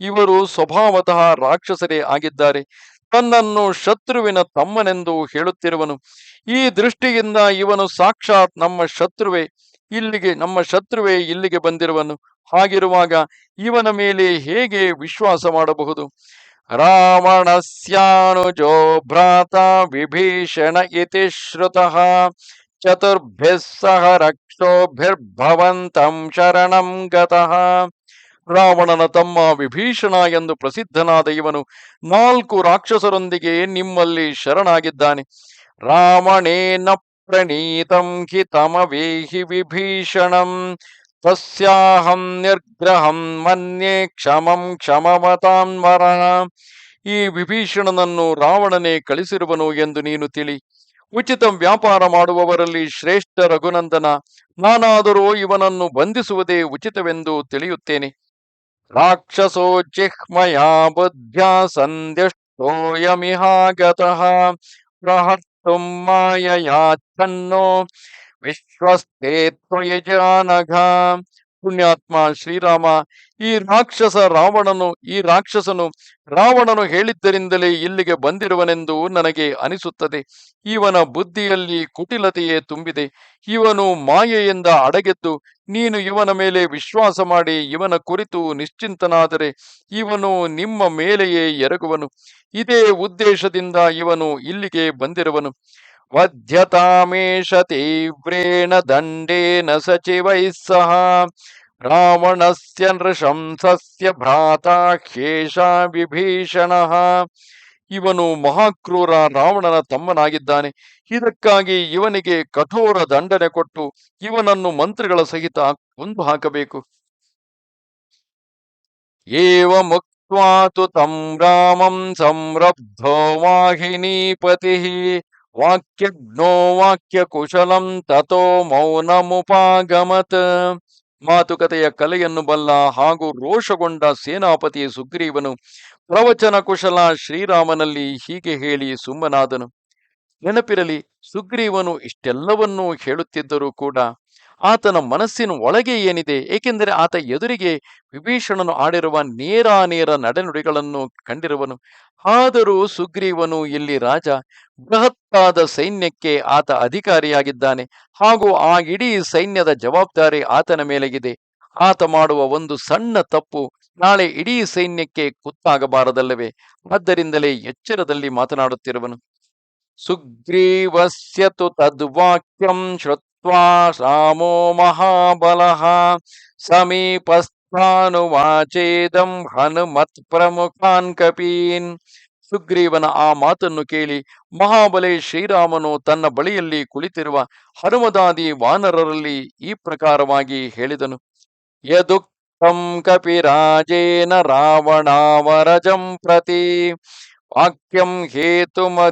ಇವರು ಸ್ವಭಾವತಃ ರಾಕ್ಷಸರೇ ಆಗಿದ್ದಾರೆ. ತನ್ನನ್ನು ಶತ್ರುವಿನ ತಮ್ಮನೆಂದು ಹೇಳುತ್ತಿರುವನು. ಈ ದೃಷ್ಟಿಯಿಂದ ಇವನು ಸಾಕ್ಷಾತ್ ನಮ್ಮ ಶತ್ರುವೇ ಇಲ್ಲಿಗೆ ಬಂದಿರುವನು. ಹಾಗಿರುವಾಗ ಇವನ ಮೇಲೆ ಹೇಗೆ ವಿಶ್ವಾಸ ಮಾಡಬಹುದು. ರಾವಣಸ್ಯಾನುಜೋ ಭ್ರಾತ ವಿಭೀಷಣ ಇತಿ ಶ್ರುತಃ ಚತುರ್ಭಿಃ ಸಹ ರಕ್ಷೋಭಿರ್ಭವಂತಂ ಶರಣಂ ಗತಃ. ರಾವಣನ ತಮ್ಮ ವಿಭೀಷಣ ಎಂದು ಪ್ರಸಿದ್ಧನಾದ ಇವನು 4 ರಾಕ್ಷಸರೊಂದಿಗೆ ನಿಮ್ಮಲ್ಲಿ ಶರಣಾಗಿದ್ದಾನೆ. ರಾವಣೇನ ಪ್ರಣೀತಂ ಹಿ ತಮವೇಹಿ ವಿಭೀಷಣಂ ತಸ್ಯಾಹಂ ನಿರ್ಗ್ರಹಂ ಮನ್ಯೆ ಕ್ಷಮಂ ಕ್ಷಮವತಾನ್ವರ. ಈ ವಿಭೀಷಣನನ್ನು ರಾವಣನೇ ಕಳಿಸಿರುವನು ಎಂದು ನೀನು ತಿಳಿ. ಉಚಿತ ವ್ಯಾಪಾರ ಮಾಡುವವರಲ್ಲಿ ಶ್ರೇಷ್ಠ ರಘುನಂದನ, ನಾನಾದರೂ ಇವನನ್ನು ಬಂಧಿಸುವುದೇ ಉಚಿತವೆಂದು ತಿಳಿಯುತ್ತೇನೆ. ರಾಕ್ಷಸೋ ಜಿಹ್ಮಯಾ ಬುದ್ಧ್ಯಾ ಸಂದಿಷ್ಟೋಯಮಿಹಾಗತಃ ಪ್ರಹರ್ತುಂ ಮಾಯಯಾಚ್ಛನ್ನೋ ವಿಶ್ವಸ್ತೆ ತ್ವಯಿ ಜಾನಘ. ಪುಣ್ಯಾತ್ಮ ಶ್ರೀರಾಮ, ಈ ರಾಕ್ಷಸನು ರಾವಣನು ಹೇಳಿದ್ದರಿಂದಲೇ ಇಲ್ಲಿಗೆ ಬಂದಿರುವನೆಂದು ನನಗೆ ಅನಿಸುತ್ತದೆ. ಇವನ ಬುದ್ಧಿಯಲ್ಲಿ ಕುಟಿಲತೆಯೇ ತುಂಬಿದೆ. ಇವನು ಮಾಯೆಯಿಂದ ಅಡಗೆದ್ದು ನೀನು ಇವನ ಮೇಲೆ ವಿಶ್ವಾಸ ಮಾಡಿ ಇವನ ಕುರಿತು ನಿಶ್ಚಿಂತನಾದರೆ ಇವನು ನಿಮ್ಮ ಮೇಲೆಯೇ ಎರಗುವನು. ಇದೇ ಉದ್ದೇಶದಿಂದ ಇವನು ಇಲ್ಲಿಗೆ ಬಂದಿರುವನು. ವಧ್ಯತಾಮೇಷ ತೀವ್ರೇಣ ದಂಡೇನ ಸಚಿವೈಃ ಸಹ ರಾವಣಸ್ಯ ನೃಶಂಸಸ್ಯ ಭ್ರಾತ ಹ್ಯೇಷ ವಿಭೀಷಣಃ. ಇವನು ಮಹಾಕ್ರೂರ ರಾವಣನ ತಮ್ಮನಾಗಿದ್ದಾನೆ. ಇದಕ್ಕಾಗಿ ಇವನಿಗೆ ಕಠೋರ ದಂಡನೆ ಕೊಟ್ಟು ಇವನನ್ನು ಮಂತ್ರಿಗಳ ಸಹಿತ ಕೊಂದು ಹಾಕಬೇಕು. ಏವ ಮುಕ್ತ್ವಾ ತು ತಂ ರಾಮಂ ಸಂರಬ್ಧೋ ವಾಹಿನೀಪತಿಃ ವಾಕ್ಯಜ್ಞೋ ವಾಕ್ಯ ಕುಶಲಂ ತಥೋ ಮೌನಮುಪಾಗಮತ್. ಮಾತುಕತೆಯ ಕಲೆಯನ್ನು ಬಲ್ಲ ಹಾಗೂ ರೋಷಗೊಂಡ ಸೇನಾಪತಿ ಸುಗ್ರೀವನು ಪ್ರವಚನ ಕುಶಲ ಶ್ರೀರಾಮನಲ್ಲಿ ಹೀಗೆ ಹೇಳಿ ಸುಮ್ಮನಾದನು. ನೆನಪಿರಲಿ, ಸುಗ್ರೀವನು ಇಷ್ಟೆಲ್ಲವನ್ನೂ ಹೇಳುತ್ತಿದ್ದರೂ ಕೂಡ ಆತನ ಮನಸ್ಸಿನ ಒಳಗೆ ಏನಿದೆ, ಏಕೆಂದರೆ ಆತ ಎದುರಿಗೆ ವಿಭೀಷಣನು ಆಡಿರುವ ನೇರ ನಡೆನುಡಿಗಳನ್ನು ಕಂಡಿರುವನು. ಆದರೂ ಸುಗ್ರೀವನು ಇಲ್ಲಿ ರಾಜ, ಬೃಹತ್ತಾದ ಸೈನ್ಯಕ್ಕೆ ಆತ ಅಧಿಕಾರಿಯಾಗಿದ್ದಾನೆ ಹಾಗೂ ಆ ಇಡೀ ಸೈನ್ಯದ ಜವಾಬ್ದಾರಿ ಆತನ ಮೇಲೆಗಿದೆ. ಆತ ಮಾಡುವ ಒಂದು ಸಣ್ಣ ತಪ್ಪು ನಾಳೆ ಇಡೀ ಸೈನ್ಯಕ್ಕೆ ಕುತ್ತಾಗಬಾರದಲ್ಲವೇ? ಆದ್ದರಿಂದಲೇ ಎಚ್ಚರದಲ್ಲಿ ಮಾತನಾಡುತ್ತಿರುವನು. ಸುಗ್ರೀವಸ್ಯ ತು ತದ್ವಾಕ್ಯಂ ಶ್ರುತ್ವಾ ರಾಮೋ ಮಹಾಬಲಃ ಸಮೀಪಸ್ಥಾನುವಾಚೇದಂ ಹನುಮತ್ ಪ್ರಮುಖಾನ್ ಕಪೀನ್. ಸುಗ್ರೀವನ ಆ ಮಾತನ್ನು ಕೇಳಿ ಮಹಾಬಲೆ ಶ್ರೀರಾಮನು ತನ್ನ ಬಳಿಯಲ್ಲಿ ಕುಳಿತಿರುವ ಹನುಮದಾದಿ ವಾನರರಲ್ಲಿ ಈ ಪ್ರಕಾರವಾಗಿ ಹೇಳಿದನು. ಯದುಕ್ತಂ ಕಪಿರಾಜೇನ ರಾವಣಾವರಜಂ ಪ್ರತಿ ವಾಕ್ಯಂ ಹೇತುಮದತ್ಯರ್ಥಂ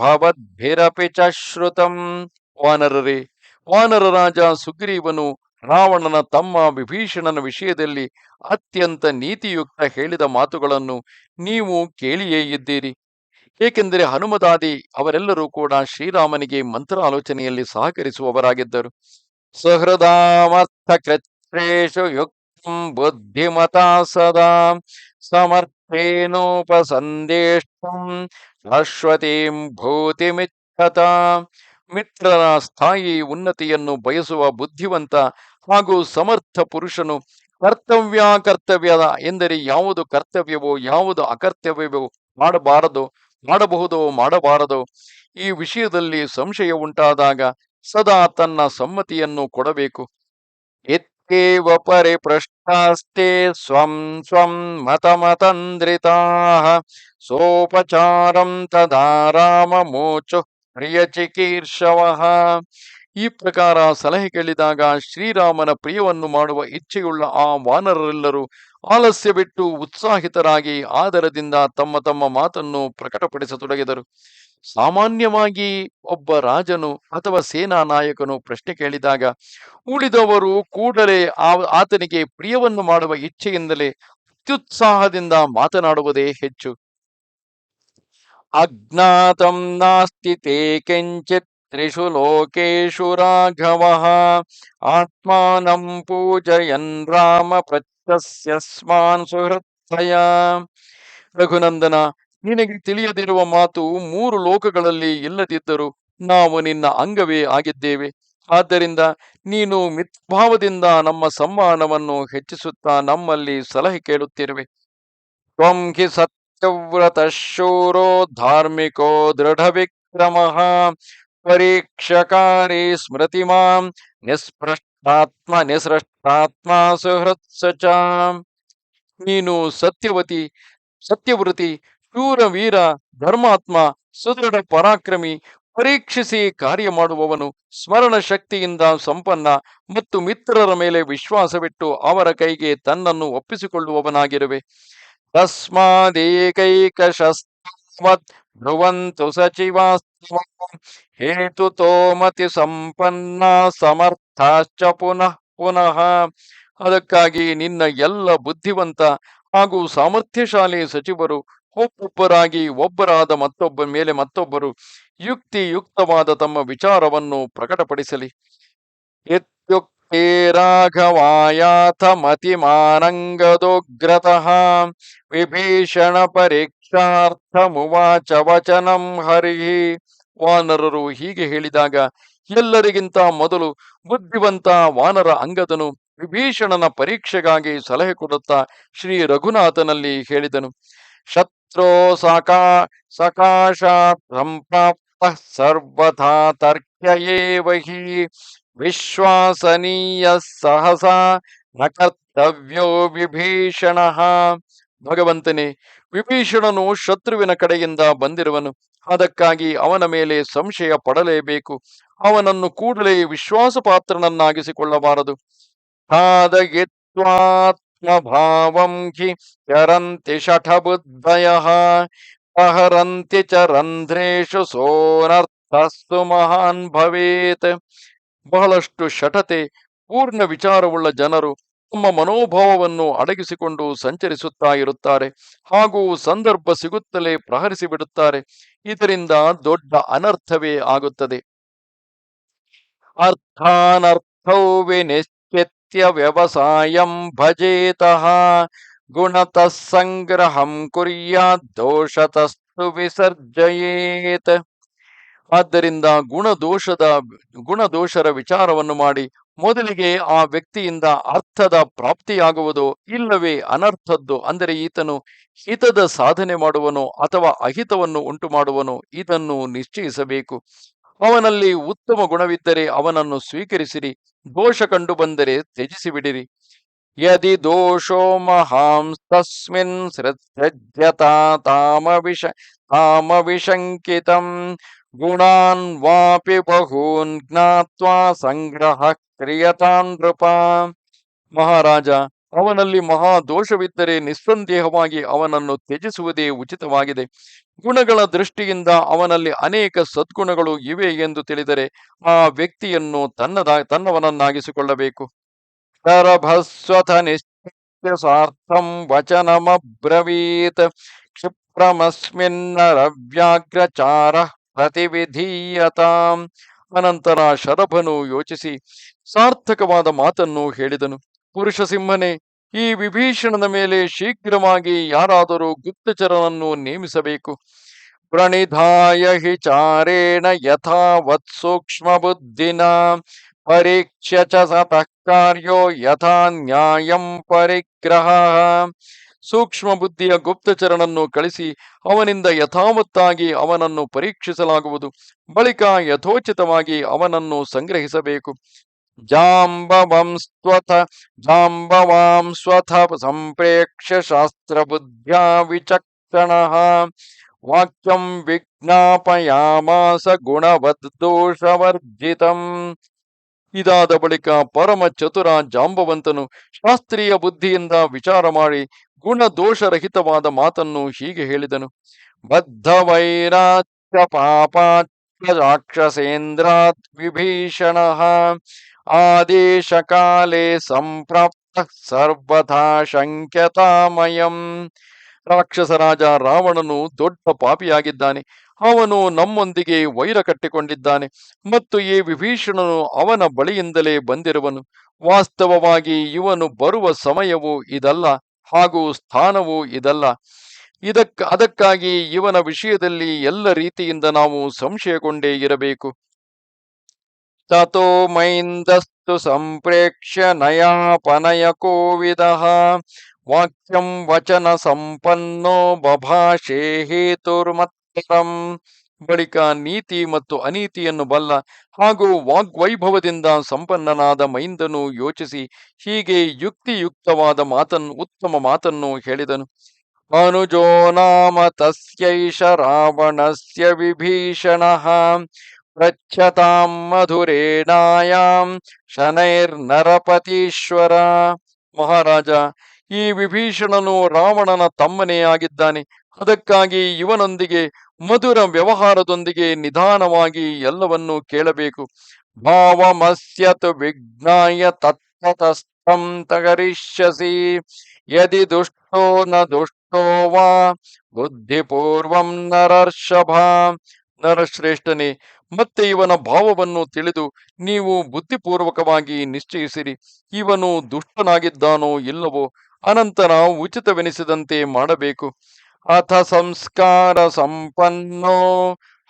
ಭವದ್ಭಿರಪಿ ಚ ಶ್ರುತಂ. ವಾನರರೇ, ವಾನರ ರಾಜ ಸುಗ್ರೀವನು ರಾವಣನ ತಮ್ಮ ವಿಭೀಷಣನ ವಿಷಯದಲ್ಲಿ ಅತ್ಯಂತ ನೀತಿಯುಕ್ತ ಹೇಳಿದ ಮಾತುಗಳನ್ನು ನೀವು ಕೇಳಿಯೇ ಇದ್ದೀರಿ. ಏಕೆಂದರೆ ಹನುಮದಾದಿ ಅವರೆಲ್ಲರೂ ಕೂಡ ಶ್ರೀರಾಮನಿಗೆ ಮಂತ್ರಾಲೋಚನೆಯಲ್ಲಿ ಸಹಕರಿಸುವವರಾಗಿದ್ದರು. ಸುಹೃದಾಮರ್ಥ ಕೃತ್ರೇಷು ಯುಕ್ತಂ ಬುದ್ಧಿಮತಾ ಸದಾ ಸಮರ್ಥೇನೋಪಸಂದೇಷ್ಟಂ ಶಾಶ್ವತೀಂ ಭೂತಿಮಿಚ್ಛತ. ಮಿತ್ರರ ಸ್ಥಾಯಿ ಉನ್ನತಿಯನ್ನು ಬಯಸುವ ಬುದ್ಧಿವಂತ ಹಾಗೂ ಸಮರ್ಥ ಪುರುಷನು ಕರ್ತವ್ಯದ ಎಂದರೆ ಯಾವುದು ಕರ್ತವ್ಯವೋ ಯಾವುದು ಅಕರ್ತವ್ಯವೋ ಮಾಡಬಹುದೋ ಈ ವಿಷಯದಲ್ಲಿ ಸಂಶಯ ಉಂಟಾದಾಗ ಸದಾ ತನ್ನ ಸಮ್ಮತಿಯನ್ನು ಕೊಡಬೇಕು. ಇತ್ಯೇವ ಪರಿಪೃಷ್ಟಾಸ್ತೆ ಸ್ವಂ ಸ್ವಂ ಮತಮತಂದ್ರಿತಾಃ ಸೋಪಚಾರಂ ತದಾ ರಾಮಮೋಚುಃ ಪ್ರಿಯಚಿಕೀರ್ಷವಃ. ಈ ಪ್ರಕಾರ ಸಲಹೆ ಕೇಳಿದಾಗ ಶ್ರೀರಾಮನ ಪ್ರಿಯವನ್ನು ಮಾಡುವ ಇಚ್ಛೆಯುಳ್ಳ ಆ ವಾನರರೆಲ್ಲರೂ ಆಲಸ್ಯ ಬಿಟ್ಟು ಉತ್ಸಾಹಿತರಾಗಿ ಆದರದಿಂದ ತಮ್ಮ ತಮ್ಮ ಮಾತನ್ನು ಪ್ರಕಟಪಡಿಸತೊಡಗಿದರು. ಸಾಮಾನ್ಯವಾಗಿ ಒಬ್ಬ ರಾಜನು ಅಥವಾ ಸೇನಾ ನಾಯಕನು ಪ್ರಶ್ನೆ ಕೇಳಿದಾಗ ಉಳಿದವರು ಕೂಡಲೇ ಆತನಿಗೆ ಪ್ರಿಯವನ್ನು ಮಾಡುವ ಇಚ್ಛೆಯಿಂದಲೇ ಅತ್ಯುತ್ಸಾಹದಿಂದ ಮಾತನಾಡುವುದೇ ಹೆಚ್ಚು. ಅಜ್ಞಾತಂ ನಾಸ್ತಿ ತೇ ಕೆಂಚಿತ್ ತ್ರಿಷು ಲೋಕೇಶು ರಾಘವಃ ಆತ್ಮಾನಂ ಪೂಜಯನ್ ರಾಮ ಪ್ರತ್ಯಸ್ಯಸ್ಮಾನ್ ಸುಹೃತ್ಸಯ. ರಘುನಂದನ, ನಿನಗೆ ತಿಳಿಯದಿರುವ ಮಾತು ಮೂರು ಲೋಕಗಳಲ್ಲಿ ಇಲ್ಲದಿದ್ದರೂ ನಾವು ನಿನ್ನ ಅಂಗವೇ ಆಗಿದ್ದೇವೆ. ಆದ್ದರಿಂದ ನೀನು ಮಿತಭಾವದಿಂದ ನಮ್ಮ ಸಂವಹನವನ್ನು ಹೆಚ್ಚಿಸುತ್ತಾ ನಮ್ಮಲ್ಲಿ ಸಲಹೆ ಕೇಳುತ್ತಿರುವೆ. ತ್ವಂ ಹಿ ಸತ್ಯವ್ರತ ಶೂರೋ ಧಾರ್ಮಿಕೋ ದೃಢ ವಿಕ್ರಮಃ ಪರೀಕ್ಷಕಾರಿ ಸ್ಮೃತಿಮಾಂ ನಿಸೃಷ್ಟಾತ್ಮ ಸುಹೃತ್ಸಚ. ನೀನು ಸತ್ಯವೃತಿ, ಶೂರವೀರ, ಧರ್ಮಾತ್ಮ, ಸುದೃಢ ಪರಾಕ್ರಮಿ, ಪರೀಕ್ಷಿಸಿ ಕಾರ್ಯ ಮಾಡುವವನು, ಸ್ಮರಣ ಶಕ್ತಿಯಿಂದ ಸಂಪನ್ನ ಮತ್ತು ಮಿತ್ರರ ಮೇಲೆ ವಿಶ್ವಾಸವಿಟ್ಟು ಅವರ ಕೈಗೆ ತನ್ನನ್ನು ಒಪ್ಪಿಸಿಕೊಳ್ಳುವವನಾಗಿರುವೆ. ತಸ್ಮಾದೇಕೈಕ ಶಸ್ತ್ರವತ್ ಧ್ರುವಂತು ಸಚಿವಾಸ್ತವ ಹೇತುತೋ ಮತಿ ಸಂಪನ್ನ ಸಮರ್ಥಾಶ್ಚ ಪುನಃ ಪುನಃ. ಅದಕ್ಕಾಗಿ ನಿನ್ನ ಎಲ್ಲ ಬುದ್ಧಿವಂತ ಹಾಗೂ ಸಾಮರ್ಥ್ಯಶಾಲಿ ಸಚಿವರು ಒಬ್ಬೊಬ್ಬರಾಗಿ ಒಬ್ಬರಾದ ಮತ್ತೊಬ್ಬರು ಯುಕ್ತಿಯುಕ್ತವಾದ ತಮ್ಮ ವಿಚಾರವನ್ನು ಪ್ರಕಟಪಡಿಸಲಿ. ಇತ್ಯುಕ್ತೆ ರಾಘವಾಯಾಥ ಮತಿಮಾನಂಗದೋಗ್ರತಃ ವಿಭೀಷಣ ಪರೀಕ್ಷಾರ್ಥಮುವಾಚ ವಚನಂ ಹರಿಹಿ. ವಾನರರು ಹೀಗೆ ಹೇಳಿದಾಗ ಎಲ್ಲರಿಗಿಂತ ಮೊದಲು ಬುದ್ಧಿವಂತ ವಾನರ ಅಂಗದನು ವಿಭೀಷಣನ ಪರೀಕ್ಷೆಗಾಗಿ ಸಲಹೆ ಕೊಡುತ್ತಾ ಶ್ರೀ ರಘುನಾಥನಲ್ಲಿ ಹೇಳಿದನು. ಶತ್ರೋ ಸಕಾಶಾತ್ ಸಂಪ್ರಾಪ್ತ ಸರ್ವಥಾ ತರ್ಕ್ಯಯೇವ ಹಿ ವಿಶ್ವಾಸನೀಯ ಸಹಸಾ ನ ಕರ್ತವ್ಯೋ ವಿಭೀಷಣ. ಭಗವಂತನೇ, ವಿಭೀಷಣನು ಶತ್ರುವಿನ ಕಡೆಯಿಂದ ಬಂದಿರುವನು. ಅದಕ್ಕಾಗಿ ಅವನ ಮೇಲೆ ಸಂಶಯ ಪಡಲೇಬೇಕು. ಅವನನ್ನು ಕೂಡಲೇ ವಿಶ್ವಾಸಪಾತ್ರನನ್ನಾಗಿಸಿಕೊಳ್ಳಬಾರದು. ಭಾವಂ ಹಿ ಚರಂತಿ ಶಠಬುದ್ಧಯಃ ಅಹರಂತಿ ಚ ರಂಧ್ರೇಶು ಸೋನರ್ಥಸ್ತು ಮಹಾನ್ ಭವೇತ್. ಬಹಳಷ್ಟು ಶಠತೆ, ಪೂರ್ಣ ವಿಚಾರವುಳ್ಳ ಜನರು ತಮ್ಮ ಮನೋಭಾವವನ್ನು ಅಡಗಿಸಿಕೊಂಡು ಸಂಚರಿಸುತ್ತಾ ಇರುತ್ತಾರೆ ಹಾಗೂ ಸಂದರ್ಭ ಸಿಗುತ್ತಲೇ ಪ್ರಹರಿಸಿ ಬಿಡುತ್ತಾರೆ. ಇದರಿಂದ ದೊಡ್ಡ ಅನರ್ಥವೇ ಆಗುತ್ತದೆ. ಅರ್ಥಾನರ್ಥೌ ವಿನಿಶ್ಚಿತ್ಯ ವ್ಯವಸಾಯಂ ಭಜೇತಃ ಗುಣತಃ ಸಂಗ್ರಹಂ ಕುರ್ಯಾತ್ ದೋಷತಸ್ತು ವಿಸರ್ಜಯೇತ್. ಆದ್ದರಿಂದ ಗುಣದೋಷರ ವಿಚಾರವನ್ನು ಮಾಡಿ ಮೊದಲಿಗೆ ಆ ವ್ಯಕ್ತಿಯಿಂದ ಅರ್ಥದ ಪ್ರಾಪ್ತಿಯಾಗುವುದೋ ಇಲ್ಲವೇ ಅನರ್ಥದ್ದು, ಅಂದರೆ ಈತನು ಹಿತದ ಸಾಧನೆ ಮಾಡುವನೋ ಅಥವಾ ಅಹಿತವನ್ನು ಉಂಟು ಮಾಡುವನೋ ಇದನ್ನು ನಿಶ್ಚಯಿಸಬೇಕು. ಅವನಲ್ಲಿ ಉತ್ತಮ ಗುಣವಿದ್ದರೆ ಅವನನ್ನು ಸ್ವೀಕರಿಸಿರಿ, ದೋಷ ಕಂಡು ಬಂದರೆ ತ್ಯಜಿಸಿಬಿಡಿರಿ. ಯದಿ ದೋಷೋ ಮಹಾಂಸ್ತಸ್ಮಿನ್ ಸೃಜ್ಯತಾ ತಾಮವಿಶಂಕಿತಂ ಗುಣಾನ್ ವಾಪಿ ಬಹೂನ್ ಜ್ಞಾತ್ವಾ ಸಂಗ್ರಹ ಕ್ರಿಯತಾನ್ ನೃಪ. ಮಹಾರಾಜ, ಅವನಲ್ಲಿ ಮಹಾ ದೋಷವಿದ್ದರೆ ನಿಸ್ಸಂದೇಹವಾಗಿ ಅವನನ್ನು ತ್ಯಜಿಸುವುದೇ ಉಚಿತವಾಗಿದೆ. ಗುಣಗಳ ದೃಷ್ಟಿಯಿಂದ ಅವನಲ್ಲಿ ಅನೇಕ ಸದ್ಗುಣಗಳು ಇವೆ ಎಂದು ತಿಳಿದರೆ ಆ ವ್ಯಕ್ತಿಯನ್ನು ತನ್ನವನನ್ನಾಗಿಸಿಕೊಳ್ಳಬೇಕು. ಶರಭಸ್ವಥ ನಿಶ್ಚಿತ್ಯ ಸಾರ್ಥಂ ವಚನಮಬ್ರವೀತ್ ಕ್ಷಿಪ್ರಮಸ್ಮಿನ್ನರವ್ಯಾಗ್ರಚಾರ ಪ್ರತಿವಿಧೀಯತಾಂ. ಅನಂತರ ಶರಭನು ಯೋಚಿಸಿ ಸಾರ್ಥಕವಾದ ಮಾತನ್ನು ಹೇಳಿದನು. ಪುರುಷ ಸಿಂಹನೇ, ಈ ವಿಭೀಷಣನ ಮೇಲೆ ಶೀಘ್ರವಾಗಿ ಯಾರಾದರೂ ಗುಪ್ತಚರನನ್ನು ನೇಮಿಸಬೇಕು. ಪ್ರಣಿಧಾಯ ಹಿ ಚಾರೇಣ ಯಥಾವತ್ ಸೂಕ್ಷ್ಮ ಬುದ್ಧಿನ ಪರೀಕ್ಷ್ಯ ಚ ಸತಃ ಕಾರ್ಯೋ ಯಥಾ ನ್ಯಾಯಂ ಪರಿಗ್ರಹ. ಸೂಕ್ಷ್ಮ ಬುದ್ಧಿಯ ಗುಪ್ತಚರನನ್ನು ಕಳಿಸಿ ಅವನಿಂದ ಯಥಾವತ್ತಾಗಿ ಅವನನ್ನು ಪರೀಕ್ಷಿಸಲಾಗುವುದು. ಬಳಿಕ ಯಥೋಚಿತವಾಗಿ ಅವನನ್ನು ಸಂಗ್ರಹಿಸಬೇಕು. ಜಾಂಬವಾಂ ಸ್ವಥ ಸಂಪ್ರೇಕ್ಷ್ಯ ಶಾಸ್ತ್ರ ಬುದ್ಧ್ಯಾ ವಿಚಕ್ಷಣಃ ವಾಕ್ಯಂ ವಿಜ್ಞಾಪಯಾಮಾಸ ಗುಣವದ್ ದೋಷವರ್ಜಿತಂ. ಇದಾದ ಬಳಿಕ ಪರಮ ಚತುರ ಜಾಂಬವಂತನು ಶಾಸ್ತ್ರೀಯ ಬುದ್ಧಿಯಿಂದ ವಿಚಾರ ಮಾಡಿ ಗುಣ ದೋಷರಹಿತವಾದ ಮಾತನ್ನು ಹೀಗೆ ಹೇಳಿದನು. ಬದ್ಧ ವೈರಾಚ್ಯ ಪಾಪಾಚ್ಯ ರಾಕ್ಷಸೇಂದ್ರಾತ್ ವಿಭೀಷಣ ಆದೇಶ ಕಾಲೇ ಸಂಪ್ರಾಪ್ತ ಸರ್ವಥಾ ಶಂಕ್ಯತಾಮಯಂ. ರಾಕ್ಷಸ ರಾಜ ರಾವಣನು ದೊಡ್ಡ ಪಾಪಿಯಾಗಿದ್ದಾನೆ. ಅವನು ನಮ್ಮೊಂದಿಗೆ ವೈರ ಕಟ್ಟಿಕೊಂಡಿದ್ದಾನೆ ಮತ್ತು ಈ ವಿಭೀಷಣನು ಅವನ ಬಳಿಯಿಂದಲೇ ಬಂದಿರುವನು. ವಾಸ್ತವವಾಗಿ ಇವನು ಬರುವ ಸಮಯವೂ ಇದಲ್ಲ, ಹಾಗೂ ಸ್ಥಾನವೂ ಇದಲ್ಲ. ಅದಕ್ಕಾಗಿ ಇವನ ವಿಷಯದಲ್ಲಿ ಎಲ್ಲ ರೀತಿಯಿಂದ ನಾವು ಸಂಶಯಗೊಂಡೇ ಇರಬೇಕು. ತಥೋ ಮೈಂದಸ್ತು ಸಂಪ್ರೇಕ್ಷ್ಯ ನಯಾಪನಯ ಕೋವಿದಃ ವಾಕ್ಯಂ ವಚನ ಸಂಪನ್ನೋ ಬಭಾಷೆ ಹೇತುರ್ಮತ್ತರಂ. ಬಳಿಕ ನೀತಿ ಮತ್ತು ಅನೀತಿಯನ್ನು ಬಲ್ಲ ಹಾಗೂ ವಾಗ್ವೈಭವದಿಂದ ಸಂಪನ್ನನಾದ ಮೈಂದನು ಯೋಚಿಸಿ ಹೀಗೆ ಯುಕ್ತಿಯುಕ್ತವಾದ ಉತ್ತಮ ಮಾತನ್ನು ಹೇಳಿದನು. ಅನುಜೋ ನಾಮ ತಸ್ಯೈಷ ರಾವಣಸ್ಯ ವಿಭೀಷಣಃ ಪೃಚ್ಛತಾಂ ಮಧುರೇಣಾಯಾಂ ಶನೈರ್ನರಪತೀಶ್ವರ. ಮಹಾರಾಜ, ಈ ವಿಭೀಷಣನು ರಾವಣನ ತಮ್ಮನೇ ಆಗಿದ್ದಾನೆ. ಅದಕ್ಕಾಗಿ ಇವನೊಂದಿಗೆ ಮಧುರ ವ್ಯವಹಾರದೊಂದಿಗೆ ನಿಧಾನವಾಗಿ ಎಲ್ಲವನ್ನೂ ಕೇಳಬೇಕು. ಭಾವಮಸ್ಯತು ವಿಜ್ಞಾಯ ತತ್ತತಸ್ಥಂ ತಗರಿಷ್ಯಸಿ ಯದಿ ದುಷ್ಟೋ ನ ದುಷ್ಟೋ ವಾ ಬುದ್ಧಿಪೂರ್ವಂ ನರರ್ಷಭ. ನರಶ್ರೇಷ್ಠನೇ, ಮತ್ತೆ ಇವನ ಭಾವವನ್ನು ತಿಳಿದು ನೀವು ಬುದ್ಧಿಪೂರ್ವಕವಾಗಿ ನಿಶ್ಚಯಿಸಿರಿ. ಇವನು ದುಷ್ಟನಾಗಿದ್ದಾನೋ ಇಲ್ಲವೋ, ಅನಂತರ ಉಚಿತವೆನಿಸಿದಂತೆ ಮಾಡಬೇಕು. ಅಥ ಸಂಸ್ಕಾರ ಸಂಪನ್ನೋ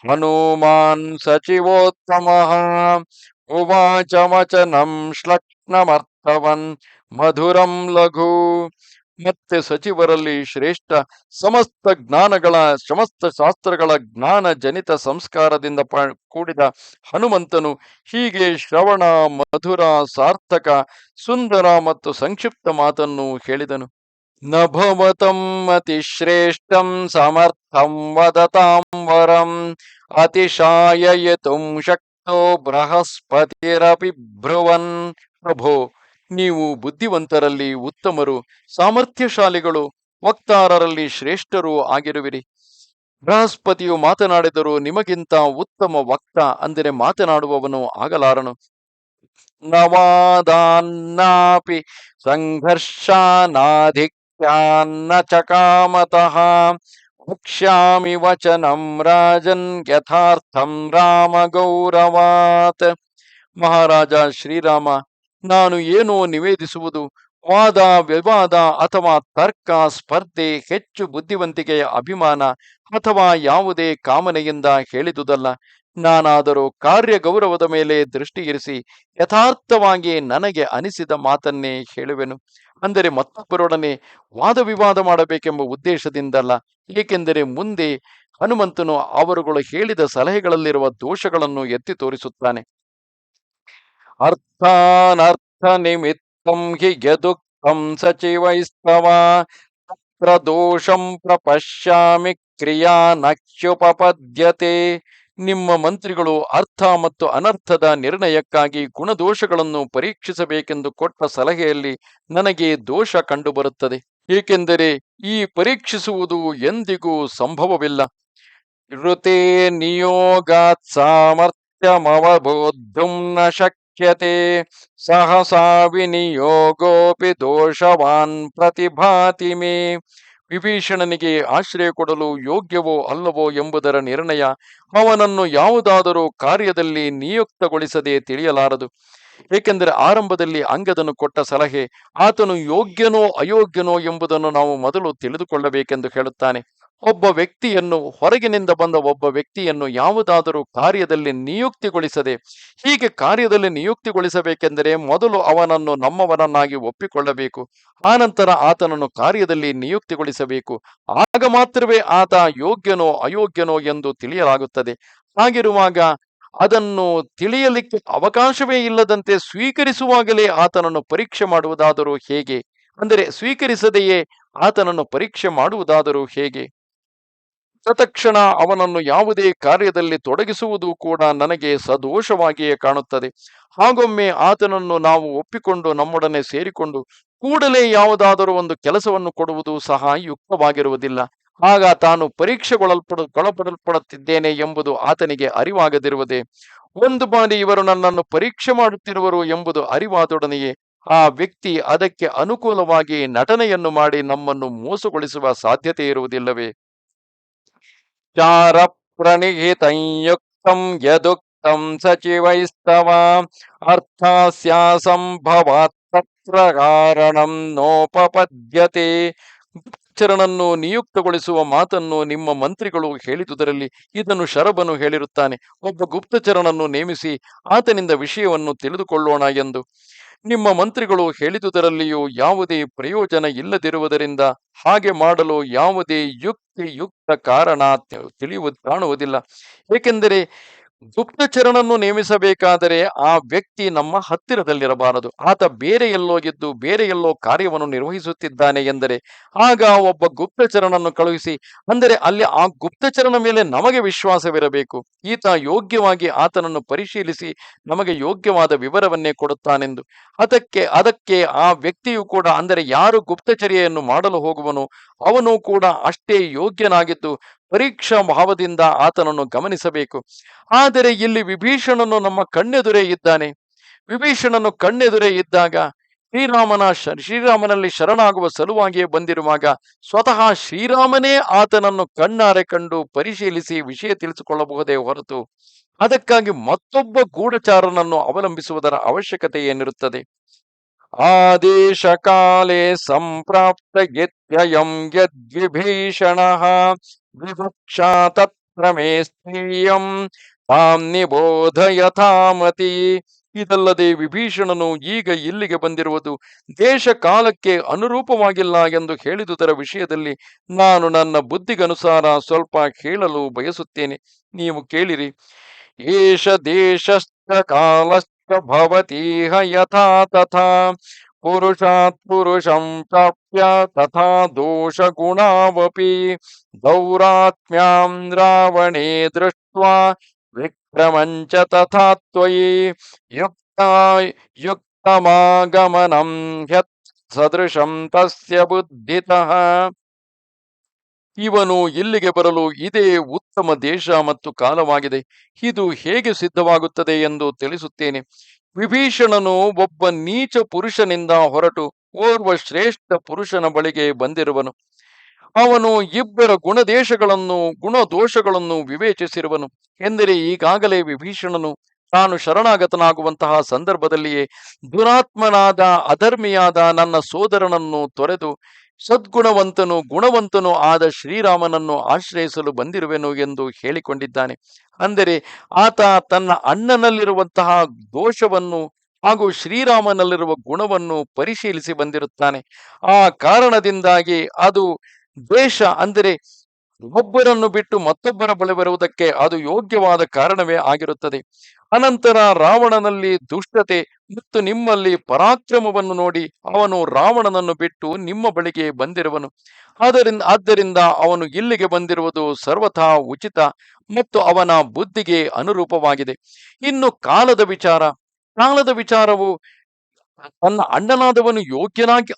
ಹನುಮಾನ್ ಸಚಿವೋತ್ತಮ ಉವಾಚ ವಚನಂ ಶ್ಲಕ್ಷ್ಣಮರ್ಥವನ್ ಮಧುರಂ ಲಘು. ಮತ್ತೆ ಸಚಿವರಲ್ಲಿ ಶ್ರೇಷ್ಠ, ಸಮಸ್ತ ಶಾಸ್ತ್ರಗಳ ಜ್ಞಾನ ಜನಿತ ಸಂಸ್ಕಾರದಿಂದ ಕೂಡಿದ ಹನುಮಂತನು ಹೀಗೆ ಶ್ರವಣ, ಮಧುರ, ಸಾರ್ಥಕ, ಸುಂದರ ಮತ್ತು ಸಂಕ್ಷಿಪ್ತ ಮಾತನ್ನು ಹೇಳಿದನು. ನ ಭವತಂ ಅತಿಶ್ರೇಷ್ಠಂ ಸಮರ್ಥಂ ವದತಾಂ ವರಂ ಅತಿಶಾಯಯತುಂ ಶಕ್ತೋ ಬೃಹಸ್ಪತಿರಪಿ ಬ್ರುವನ್. ಪ್ರಭೋ, ನೀವು ಬುದ್ಧಿವಂತರಲ್ಲಿ ಉತ್ತಮರು, ಸಾಮರ್ಥ್ಯಶಾಲಿಗಳು, ವಕ್ತಾರರಲ್ಲಿ ಶ್ರೇಷ್ಠರೂ ಆಗಿರುವಿರಿ. ಬೃಹಸ್ಪತಿಯು ಮಾತನಾಡಿದರೂ ನಿಮಗಿಂತ ಉತ್ತಮ ವಕ್ತ ಅಂದರೆ ಮಾತನಾಡುವವನು ಆಗಲಾರನು. ನವಾದಾನ್ನಾಪಿ ಸಂಘರ್ಷಾನಾಧಿಕ್ಯಾನ್ನ ಚಕಾಮತಃ ವಕ್ಷ್ಯಾಮಿ ವಚನಂ ರಾಜನ್ ಯಥಾರ್ಥಂ ರಾಮ ಗೌರವಾತ್. ಮಹಾರಾಜ ಶ್ರೀರಾಮ, ನಾನು ಏನೋ ನಿವೇದಿಸುವುದು ವಾದ ವಿವಾದ ಅಥವಾ ತರ್ಕ ಸ್ಪರ್ಧೆ, ಹೆಚ್ಚು ಬುದ್ಧಿವಂತಿಕೆಯ ಅಭಿಮಾನ ಅಥವಾ ಯಾವುದೇ ಕಾಮನೆಯಿಂದ ಹೇಳಿದುದಲ್ಲ. ನಾನಾದರೂ ಕಾರ್ಯ ಗೌರವದ ಮೇಲೆ ದೃಷ್ಟಿ ಇರಿಸಿ ಯಥಾರ್ಥವಾಗಿ ನನಗೆ ಅನಿಸಿದ ಮಾತನ್ನೇ ಹೇಳುವೆನು. ಅಂದರೆ ಮತ್ತೊಬ್ಬರೊಡನೆ ವಾದ ವಿವಾದ ಮಾಡಬೇಕೆಂಬ ಉದ್ದೇಶದಿಂದಲ್ಲ. ಏಕೆಂದರೆ ಮುಂದೆ ಹನುಮಂತನು ಅವರುಗಳು ಹೇಳಿದ ಸಲಹೆಗಳಲ್ಲಿರುವ ದೋಷಗಳನ್ನು ಎತ್ತಿ ತೋರಿಸುತ್ತಾನೆ. ಅರ್ಥಾನರ್ಥ ನಿಮಿತ್ತಂ ಹಿ ಯದುಕ್ತಂ ಸಚಿವೈಸ್ತವ ತತ್ರ ದೋಷಂ ಪ್ರಪಶ್ಯಾಮಿ ಕ್ರಿಯಾ ನಚ್ಯುಪಪದ್ಯತೆ. ನಿಮ್ಮ ಮಂತ್ರಿಗಳು ಅರ್ಥ ಮತ್ತು ಅನರ್ಥದ ನಿರ್ಣಯಕ್ಕಾಗಿ ಗುಣದೋಷಗಳನ್ನು ಪರೀಕ್ಷಿಸಬೇಕೆಂದು ಕೊಟ್ಟ ಸಲಹೆಯಲ್ಲಿ ನನಗೆ ದೋಷ ಕಂಡುಬರುತ್ತದೆ. ಏಕೆಂದರೆ ಈ ಪರೀಕ್ಷಿಸುವುದು ಎಂದಿಗೂ ಸಂಭವವಿಲ್ಲ. ಋತೆ ನಿಯೋಗಾತ್ ಸಾಮರ್ಥ್ಯಮವಬೋದ್ಧುಂ ನ ಶಕ್ಯತೆ ಸಹಸಾ ವಿನಿಯೋಗೋಪಿ ದೋಷವಾನ್ ಪ್ರತಿಭಾತಿ ಮೇ. ವಿಭೀಷಣನಿಗೆ ಆಶ್ರಯ ಕೊಡಲು ಯೋಗ್ಯವೋ ಅಲ್ಲವೋ ಎಂಬುದರ ನಿರ್ಣಯ ಅವನನ್ನು ಯಾವುದಾದರೂ ಕಾರ್ಯದಲ್ಲಿ ನಿಯುಕ್ತಗೊಳಿಸದೆ ತಿಳಿಯಲಾರದು. ಏಕೆಂದರೆ ಆರಂಭದಲ್ಲಿ ಅಂಗದನು ಕೊಟ್ಟ ಸಲಹೆ ಆತನು ಯೋಗ್ಯನೋ ಅಯೋಗ್ಯನೋ ಎಂಬುದನ್ನು ನಾವು ಮೊದಲು ತಿಳಿದುಕೊಳ್ಳಬೇಕೆಂದು ಹೇಳುತ್ತಾನೆ. ಒಬ್ಬ ವ್ಯಕ್ತಿಯನ್ನು, ಹೊರಗಿನಿಂದ ಬಂದ ಒಬ್ಬ ವ್ಯಕ್ತಿಯನ್ನು ಯಾವುದಾದರೂ ಕಾರ್ಯದಲ್ಲಿ ನಿಯುಕ್ತಿಗೊಳಿಸದೆ, ಹೀಗೆ ಕಾರ್ಯದಲ್ಲಿ ನಿಯುಕ್ತಿಗೊಳಿಸಬೇಕೆಂದರೆ ಮೊದಲು ಅವನನ್ನು ನಮ್ಮವನನ್ನಾಗಿ ಒಪ್ಪಿಕೊಳ್ಳಬೇಕು. ಆನಂತರ ಆತನನ್ನು ಕಾರ್ಯದಲ್ಲಿ ನಿಯುಕ್ತಿಗೊಳಿಸಬೇಕು. ಆಗ ಮಾತ್ರವೇ ಆತ ಯೋಗ್ಯನೋ ಅಯೋಗ್ಯನೋ ಎಂದು ತಿಳಿಯಲಾಗುತ್ತದೆ. ಹಾಗಿರುವಾಗ ಅದನ್ನು ತಿಳಿಯಲಿಕ್ಕೆ ಅವಕಾಶವೇ ಇಲ್ಲದಂತೆ ಸ್ವೀಕರಿಸುವಾಗಲೇ ಆತನನ್ನು ಪರೀಕ್ಷೆ ಮಾಡುವುದಾದರೂ ಹೇಗೆ? ಅಂದರೆ ಸ್ವೀಕರಿಸದೆಯೇ ಆತನನ್ನು ಪರೀಕ್ಷೆ ಮಾಡುವುದಾದರೂ ಹೇಗೆ? ತತ್ಕ್ಷಣ ಅವನನ್ನು ಯಾವುದೇ ಕಾರ್ಯದಲ್ಲಿ ತೊಡಗಿಸುವುದು ಕೂಡ ನನಗೆ ಸದೋಷವಾಗಿಯೇ ಕಾಣುತ್ತದೆ. ಹಾಗೊಮ್ಮೆ ಆತನನ್ನು ನಾವು ಒಪ್ಪಿಕೊಂಡು ನಮ್ಮೊಡನೆ ಸೇರಿಕೊಂಡು ಕೂಡಲೇ ಯಾವುದಾದರೂ ಒಂದು ಕೆಲಸವನ್ನು ಕೊಡುವುದು ಸಹ ಯುಕ್ತವಾಗಿರುವುದಿಲ್ಲ. ಆಗ ತಾನು ಒಳಪಡಲ್ಪಡುತ್ತಿದ್ದೇನೆ ಎಂಬುದು ಆತನಿಗೆ ಅರಿವಾಗದಿರುವುದೇ. ಒಂದು ಬಾರಿ ಇವರು ನನ್ನನ್ನು ಪರೀಕ್ಷೆ ಮಾಡುತ್ತಿರುವರು ಎಂಬುದು ಅರಿವಾದೊಡನೆಯೇ ಆ ವ್ಯಕ್ತಿ ಅದಕ್ಕೆ ಅನುಕೂಲವಾಗಿ ನಟನೆಯನ್ನು ಮಾಡಿ ನಮ್ಮನ್ನು ಮೋಸಗೊಳಿಸುವ ಸಾಧ್ಯತೆ ಇರುವುದಿಲ್ಲವೇ? ಚಾರ ಪ್ರಣಿಹಿತಂಯುಕ್ತಂ ಯದುಕ್ತಂ ಸಚಿವೈಸ್ತವ ಅರ್ಥಾಸ್ಯಾಸಂಭವಾತ್ ತತ್ರ ಕಾರಣಂ ನೋಪಪದ್ಯತೆ. ಗುಪ್ತಚರನನ್ನು ನಿಯುಕ್ತಗೊಳಿಸುವ ಮಾತನ್ನು ನಿಮ್ಮ ಮಂತ್ರಿಗಳು ಹೇಳಿದುದರಲ್ಲಿ ಇದನ್ನು ಶರಭನು ಹೇಳಿರುತ್ತಾನೆ. ಒಬ್ಬ ಗುಪ್ತಚರನನ್ನು ನೇಮಿಸಿ ಆತನಿಂದ ವಿಷಯವನ್ನು ತಿಳಿದುಕೊಳ್ಳೋಣ ಎಂದು. ನಿಮ್ಮ ಮಂತ್ರಿಗಳು ಹೇಳಿದುದರಲ್ಲಿಯೂ ಯಾವುದೇ ಪ್ರಯೋಜನ ಇಲ್ಲದಿರುವುದರಿಂದ ಹಾಗೆ ಮಾಡಲು ಯಾವುದೇ ಯುಕ್ತ ಕಾರಣ ಕಾಣುವುದಿಲ್ಲ. ಏಕೆಂದರೆ ಗುಪ್ತಚರನನ್ನು ನೇಮಿಸಬೇಕಾದರೆ ಆ ವ್ಯಕ್ತಿ ನಮ್ಮ ಹತ್ತಿರದಲ್ಲಿರಬಾರದು. ಆತ ಬೇರೆ ಎಲ್ಲೋ ಇದ್ದು ಬೇರೆ ಎಲ್ಲೋ ಕಾರ್ಯವನ್ನು ನಿರ್ವಹಿಸುತ್ತಿದ್ದಾನೆ ಎಂದರೆ ಆಗ ಒಬ್ಬ ಗುಪ್ತಚರನನ್ನು ಕಳುಹಿಸಿ, ಅಂದರೆ ಅಲ್ಲಿ ಆ ಗುಪ್ತಚರನ ಮೇಲೆ ನಮಗೆ ವಿಶ್ವಾಸವಿರಬೇಕು. ಈತ ಯೋಗ್ಯವಾಗಿ ಆತನನ್ನು ಪರಿಶೀಲಿಸಿ ನಮಗೆ ಯೋಗ್ಯವಾದ ವಿವರವನ್ನೇ ಕೊಡುತ್ತಾನೆಂದು. ಅದಕ್ಕೆ ಆ ವ್ಯಕ್ತಿಯು ಕೂಡ, ಅಂದರೆ ಯಾರು ಗುಪ್ತಚರ್ಯೆಯನ್ನು ಮಾಡಲು ಹೋಗುವನು ಅವನು ಕೂಡ ಅಷ್ಟೇ ಯೋಗ್ಯನಾಗಿದ್ದು ಪರೀಕ್ಷಾ ಭಾವದಿಂದ ಆತನನ್ನು ಗಮನಿಸಬೇಕು. ಆದರೆ ಇಲ್ಲಿ ವಿಭೀಷಣನು ನಮ್ಮ ಕಣ್ಣೆದುರೇ ಇದ್ದಾನೆ. ವಿಭೀಷಣನು ಕಣ್ಣೆದುರೇ ಇದ್ದಾಗ ಶ್ರೀರಾಮನಲ್ಲಿ ಶರಣಾಗುವ ಸಲುವಾಗಿಯೇ ಬಂದಿರುವಾಗ ಸ್ವತಃ ಶ್ರೀರಾಮನೇ ಆತನನ್ನು ಕಣ್ಣಾರೆ ಕಂಡು ಪರಿಶೀಲಿಸಿ ವಿಷಯ ತಿಳಿಸಿಕೊಳ್ಳಬಹುದೇ ಹೊರತು ಅದಕ್ಕಾಗಿ ಮತ್ತೊಬ್ಬ ಗೂಢಚಾರನನ್ನು ಅವಲಂಬಿಸುವುದರ ಅವಶ್ಯಕತೆ ಏನಿರುತ್ತದೆ? ಆದೇಶ ಕಾಲೇ ಸಂಪ್ರಾಪ್ತ ಗೆತ್ಯಯಂ ಯದ್ವಿಭೀಷಣ ವಿವಕ್ಷಾ ತತ್ರ ಮೇ ಸ್ತ್ರೀಯಂ ತಾಂ ನಿಬೋಧ ಯಥಾಮತಿ. ಇದಲ್ಲದೆ ವಿಭೀಷಣನು ಈಗ ಇಲ್ಲಿಗೆ ಬಂದಿರುವುದು ದೇಶ ಕಾಲಕ್ಕೆ ಅನುರೂಪವಾಗಿಲ್ಲ ಎಂದು ಹೇಳಿದುದರ ವಿಷಯದಲ್ಲಿ ನಾನು ನನ್ನ ಬುದ್ಧಿಗನುಸಾರ ಸ್ವಲ್ಪ ಹೇಳಲು ಬಯಸುತ್ತೇನೆ. ನೀವು ಕೇಳಿರಿ. ಏಷ ದೇಶಶ್ಚ ಕಾಲಶ್ಚ ಭವತೀಹ ಯಥಾ ತಥಾ ಪುರುಷಾತ್ ಪುರುಷಂ ಪ್ರಾಪ್ಯ ತಥಾ ದೋಷ ಗುಣಾವಪಿ ದೌರಾತ್ಮ್ಯಾಂ ರಾವಣೇ ದೃಷ್ಟ್ವಾ ವಿಕ್ರಮಂಚ ತಥಾ ತ್ವಯಿ ಯುಕ್ತಮಾಗಮನಂ ಹ್ಯತ್ ಸದೃಶಂ ತಸ್ಯ ಬುದ್ಧಿತಃ. ಇವನು ಇಲ್ಲಿಗೆ ಬರಲು ಇದೇ ಉತ್ತಮ ದೇಶ ಮತ್ತು ಕಾಲವಾಗಿದೆ. ಇದು ಹೇಗೆ ಸಿದ್ಧವಾಗುತ್ತದೆ ಎಂದು ತಿಳಿಸುತ್ತೇನೆ. ವಿಭೀಷಣನು ಒಬ್ಬ ನೀಚ ಪುರುಷನಿಂದ ಹೊರಟು ಓರ್ವ ಶ್ರೇಷ್ಠ ಪುರುಷನ ಬಳಿಗೆ ಬಂದಿರುವನು. ಅವನು ಇಬ್ಬರ ಗುಣದೋಷಗಳನ್ನು ವಿವೇಚಿಸಿರುವನು. ಎಂದರೆ ಈಗಾಗಲೇ ವಿಭೀಷಣನು ತಾನು ಶರಣಾಗತನಾಗುವಂತಹ ಸಂದರ್ಭದಲ್ಲಿಯೇ ದುರಾತ್ಮನಾದ ಅಧರ್ಮಿಯಾದ ನನ್ನ ಸೋದರನನ್ನು ತೊರೆದು ಗುಣವಂತನೂ ಆದ ಶ್ರೀರಾಮನನ್ನು ಆಶ್ರಯಿಸಲು ಬಂದಿರುವೆನು ಎಂದು ಹೇಳಿಕೊಂಡಿದ್ದಾನೆ. ಅಂದರೆ ಆತ ತನ್ನ ಅಣ್ಣನಲ್ಲಿರುವಂತಹ ದೋಷವನ್ನು ಹಾಗೂ ಶ್ರೀರಾಮನಲ್ಲಿರುವ ಗುಣವನ್ನು ಪರಿಶೀಲಿಸಿ ಬಂದಿರುತ್ತಾನೆ. ಆ ಕಾರಣದಿಂದಾಗಿ ಅದು ದ್ವೇಷ, ಅಂದರೆ ಒಬ್ಬರನ್ನು ಬಿಟ್ಟು ಮತ್ತೊಬ್ಬರ ಬಳಿ ಬರುವುದಕ್ಕೆ ಅದು ಯೋಗ್ಯವಾದ ಕಾರಣವೇ ಆಗಿರುತ್ತದೆ. ಅನಂತರ ರಾವಣನಲ್ಲಿ ದುಷ್ಟತೆ ಮತ್ತು ನಿಮ್ಮಲ್ಲಿ ಪರಾಕ್ರಮವನ್ನು ನೋಡಿ ಅವನು ರಾವಣನನ್ನು ಬಿಟ್ಟು ನಿಮ್ಮ ಬಳಿಗೆ ಬಂದಿರುವನು. ಆದ್ದರಿಂದ ಅವನು ಇಲ್ಲಿಗೆ ಬಂದಿರುವುದು ಸರ್ವಥಾ ಉಚಿತ ಮತ್ತು ಅವನ ಬುದ್ಧಿಗೆ ಅನುರೂಪವಾಗಿದೆ. ಇನ್ನು ಕಾಲದ ವಿಚಾರವು ತನ್ನ ಅಣ್ಣನಾದವನು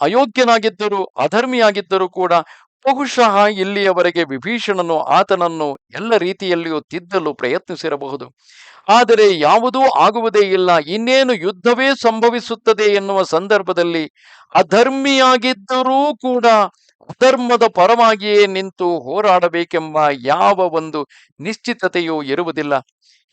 ಅಯೋಗ್ಯನಾಗಿದ್ದರೂ ಅಧರ್ಮಿಯಾಗಿದ್ದರೂ ಕೂಡ ಬಹುಶಃ ಇಲ್ಲಿಯವರೆಗೆ ವಿಭೀಷಣನು ಆತನನ್ನು ಎಲ್ಲ ರೀತಿಯಲ್ಲಿಯೂ ತಿದ್ದಲು ಪ್ರಯತ್ನಿಸಿರಬಹುದು. ಆದರೆ ಯಾವುದೂ ಆಗುವುದೇ ಇಲ್ಲ, ಇನ್ನೇನು ಯುದ್ಧವೇ ಸಂಭವಿಸುತ್ತದೆ ಎನ್ನುವ ಸಂದರ್ಭದಲ್ಲಿ ಅಧರ್ಮಿಯಾಗಿದ್ದರೂ ಕೂಡ ಅಧರ್ಮದ ಪರವಾಗಿಯೇ ನಿಂತು ಹೋರಾಡಬೇಕೆಂಬ ಯಾವ ಒಂದು ನಿಶ್ಚಿತತೆಯೂ ಇರುವುದಿಲ್ಲ.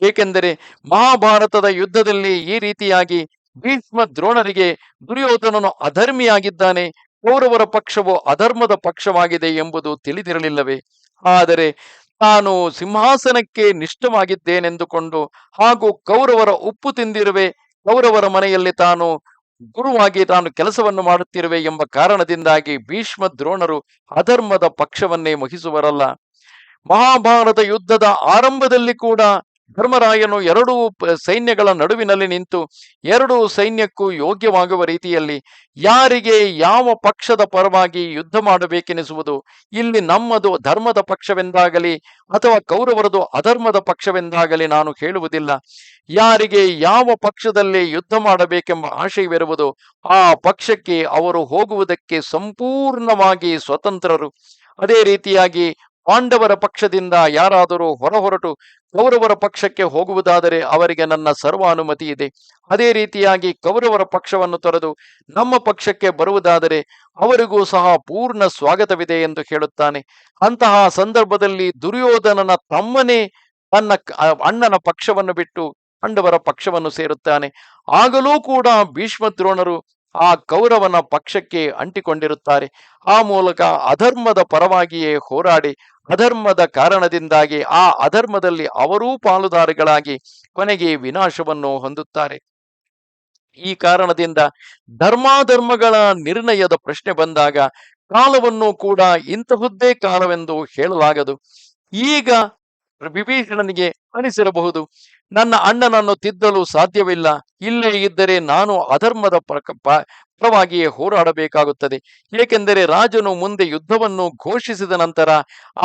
ಏಕೆಂದರೆ ಮಹಾಭಾರತದ ಯುದ್ಧದಲ್ಲಿ ಈ ರೀತಿಯಾಗಿ ಭೀಷ್ಮ ದ್ರೋಣರಿಗೆ ದುರ್ಯೋಧನನು ಅಧರ್ಮಿಯಾಗಿದ್ದಾನೆ, ಕೌರವರ ಪಕ್ಷವು ಅಧರ್ಮದ ಪಕ್ಷವಾಗಿದೆ ಎಂಬುದು ತಿಳಿದಿರಲಿಲ್ಲವೇ? ಆದರೆ ತಾನು ಸಿಂಹಾಸನಕ್ಕೆ ನಿಷ್ಠವಾಗಿದ್ದೇನೆಂದುಕೊಂಡು ಹಾಗೂ ಕೌರವರ ಉಪ್ಪು ತಿಂದಿರುವೆ, ಕೌರವರ ಮನೆಯಲ್ಲಿ ತಾನು ಗುರುವಾಗಿ ತಾನು ಕೆಲಸವನ್ನು ಮಾಡುತ್ತಿರುವೆ ಎಂಬ ಕಾರಣದಿಂದಾಗಿ ಭೀಷ್ಮ ದ್ರೋಣರು ಅಧರ್ಮದ ಪಕ್ಷವನ್ನೇ ವಹಿಸುವರಲ್ಲ. ಮಹಾಭಾರತ ಯುದ್ಧದ ಆರಂಭದಲ್ಲಿ ಕೂಡ ಧರ್ಮರಾಯನು ಎರಡೂ ಸೈನ್ಯಗಳ ನಡುವಿನಲ್ಲಿ ನಿಂತು ಎರಡೂ ಸೈನ್ಯಕ್ಕೂ ಯೋಗ್ಯವಾಗುವ ರೀತಿಯಲ್ಲಿ ಯಾರಿಗೆ ಯಾವ ಪಕ್ಷದ ಪರವಾಗಿ ಯುದ್ಧ ಮಾಡಬೇಕೆನಿಸುವುದು, ಇಲ್ಲಿ ನಮ್ಮದು ಧರ್ಮದ ಪಕ್ಷವೆಂದಾಗಲಿ ಅಥವಾ ಕೌರವರದು ಅಧರ್ಮದ ಪಕ್ಷವೆಂದಾಗಲಿ ನಾನು ಹೇಳುವುದಿಲ್ಲ. ಯಾರಿಗೆ ಯಾವ ಪಕ್ಷದಲ್ಲಿ ಯುದ್ಧ ಮಾಡಬೇಕೆಂಬ ಆಶಯವಿರುವುದು ಆ ಪಕ್ಷಕ್ಕೆ ಅವರು ಹೋಗುವುದಕ್ಕೆ ಸಂಪೂರ್ಣವಾಗಿ ಸ್ವತಂತ್ರರು. ಅದೇ ರೀತಿಯಾಗಿ ಪಾಂಡವರ ಪಕ್ಷದಿಂದ ಯಾರಾದರೂ ಹೊರಹೊರಟು ಕೌರವರ ಪಕ್ಷಕ್ಕೆ ಹೋಗುವುದಾದರೆ ಅವರಿಗೆ ನನ್ನ ಸರ್ವ ಅನುಮತಿ ಇದೆ. ಅದೇ ರೀತಿಯಾಗಿ ಕೌರವರ ಪಕ್ಷವನ್ನು ತೊರೆದು ನಮ್ಮ ಪಕ್ಷಕ್ಕೆ ಬರುವುದಾದರೆ ಅವರಿಗೂ ಸಹ ಪೂರ್ಣ ಸ್ವಾಗತವಿದೆ ಎಂದು ಹೇಳುತ್ತಾನೆ. ಅಂತಹ ಸಂದರ್ಭದಲ್ಲಿ ದುರ್ಯೋಧನನ ತಮ್ಮನೇ ತನ್ನ ಅಣ್ಣನ ಪಕ್ಷವನ್ನು ಬಿಟ್ಟು ಪಾಂಡವರ ಪಕ್ಷವನ್ನು ಸೇರುತ್ತಾನೆ. ಆಗಲೂ ಕೂಡ ಭೀಷ್ಮ ದ್ರೋಣರು ಆ ಕೌರವನ ಪಕ್ಷಕ್ಕೆ ಅಂಟಿಕೊಂಡಿರುತ್ತಾರೆ. ಆ ಮೂಲಕ ಅಧರ್ಮದ ಪರವಾಗಿಯೇ ಹೋರಾಡಿ ಅಧರ್ಮದ ಕಾರಣದಿಂದಾಗಿ ಆ ಅಧರ್ಮದಲ್ಲಿ ಅವರೂ ಪಾಲುದಾರಿಗಳಾಗಿ ಕೊನೆಗೆ ವಿನಾಶವನ್ನು ಹೊಂದುತ್ತಾರೆ. ಈ ಕಾರಣದಿಂದ ಧರ್ಮಾಧರ್ಮಗಳ ನಿರ್ಣಯದ ಪ್ರಶ್ನೆ ಬಂದಾಗ ಕಾಲವನ್ನು ಕೂಡ ಇಂತಹುದ್ದೇ ಕಾಲವೆಂದು ಹೇಳಲಾಗದು. ಈಗ ವಿಭೀಷಣನಿಗೆ ಅನಿಸಿರಬಹುದು, ನನ್ನ ಅಣ್ಣನನ್ನು ತಿದ್ದಲು ಸಾಧ್ಯವಿಲ್ಲ, ಇಲ್ಲೇ ಇದ್ದರೆ ನಾನು ಅಧರ್ಮದ ಪರವಾಗಿಯೇ ಹೋರಾಡಬೇಕಾಗುತ್ತದೆ. ಏಕೆಂದರೆ ರಾಜನು ಮುಂದೆ ಯುದ್ಧವನ್ನು ಘೋಷಿಸಿದ ನಂತರ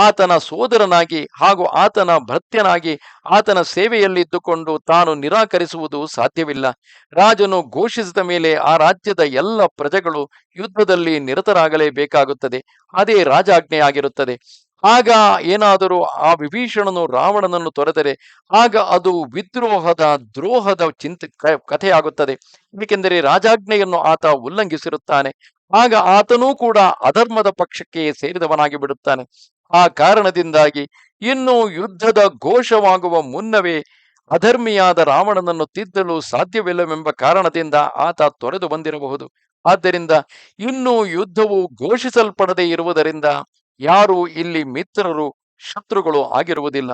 ಆತನ ಸೋದರನಾಗಿ ಹಾಗೂ ಆತನ ಭೃತ್ಯನಾಗಿ ಆತನ ಸೇವೆಯಲ್ಲಿದ್ದುಕೊಂಡು ತಾನು ನಿರಾಕರಿಸುವುದು ಸಾಧ್ಯವಿಲ್ಲ. ರಾಜನು ಘೋಷಿಸಿದ ಮೇಲೆ ಆ ರಾಜ್ಯದ ಎಲ್ಲ ಪ್ರಜೆಗಳು ಯುದ್ಧದಲ್ಲಿ ನಿರತರಾಗಲೇಬೇಕಾಗುತ್ತದೆ. ಅದೇ ರಾಜಾಜ್ಞೆಯಾಗಿರುತ್ತದೆ. ಆಗ ಏನಾದರೂ ಆ ವಿಭೀಷಣನು ರಾವಣನನ್ನು ತೊರೆದರೆ ಆಗ ಅದು ದ್ರೋಹದ ಕಥೆಯಾಗುತ್ತದೆ. ಏಕೆಂದರೆ ರಾಜಾಜ್ಞೆಯನ್ನು ಆತ ಉಲ್ಲಂಘಿಸಿರುತ್ತಾನೆ. ಆಗ ಆತನೂ ಕೂಡ ಅಧರ್ಮದ ಪಕ್ಷಕ್ಕೆ ಸೇರಿದವನಾಗಿ ಬಿಡುತ್ತಾನೆ. ಆ ಕಾರಣದಿಂದಾಗಿ ಇನ್ನು ಯುದ್ಧದ ಘೋಷವಾಗುವ ಮುನ್ನವೇ ಅಧರ್ಮಿಯಾದ ರಾವಣನನ್ನು ತಿದ್ದಲು ಸಾಧ್ಯವಿಲ್ಲವೆಂಬ ಕಾರಣದಿಂದ ಆತ ತೊರೆದು ಬಂದಿರಬಹುದು. ಆದ್ದರಿಂದ ಇನ್ನು ಯುದ್ಧವು ಘೋಷಿಸಲ್ಪಡದೇ ಇರುವುದರಿಂದ ಯಾರು ಇಲ್ಲಿ ಮಿತ್ರರು ಶತ್ರುಗಳು ಆಗಿರುವುದಿಲ್ಲ.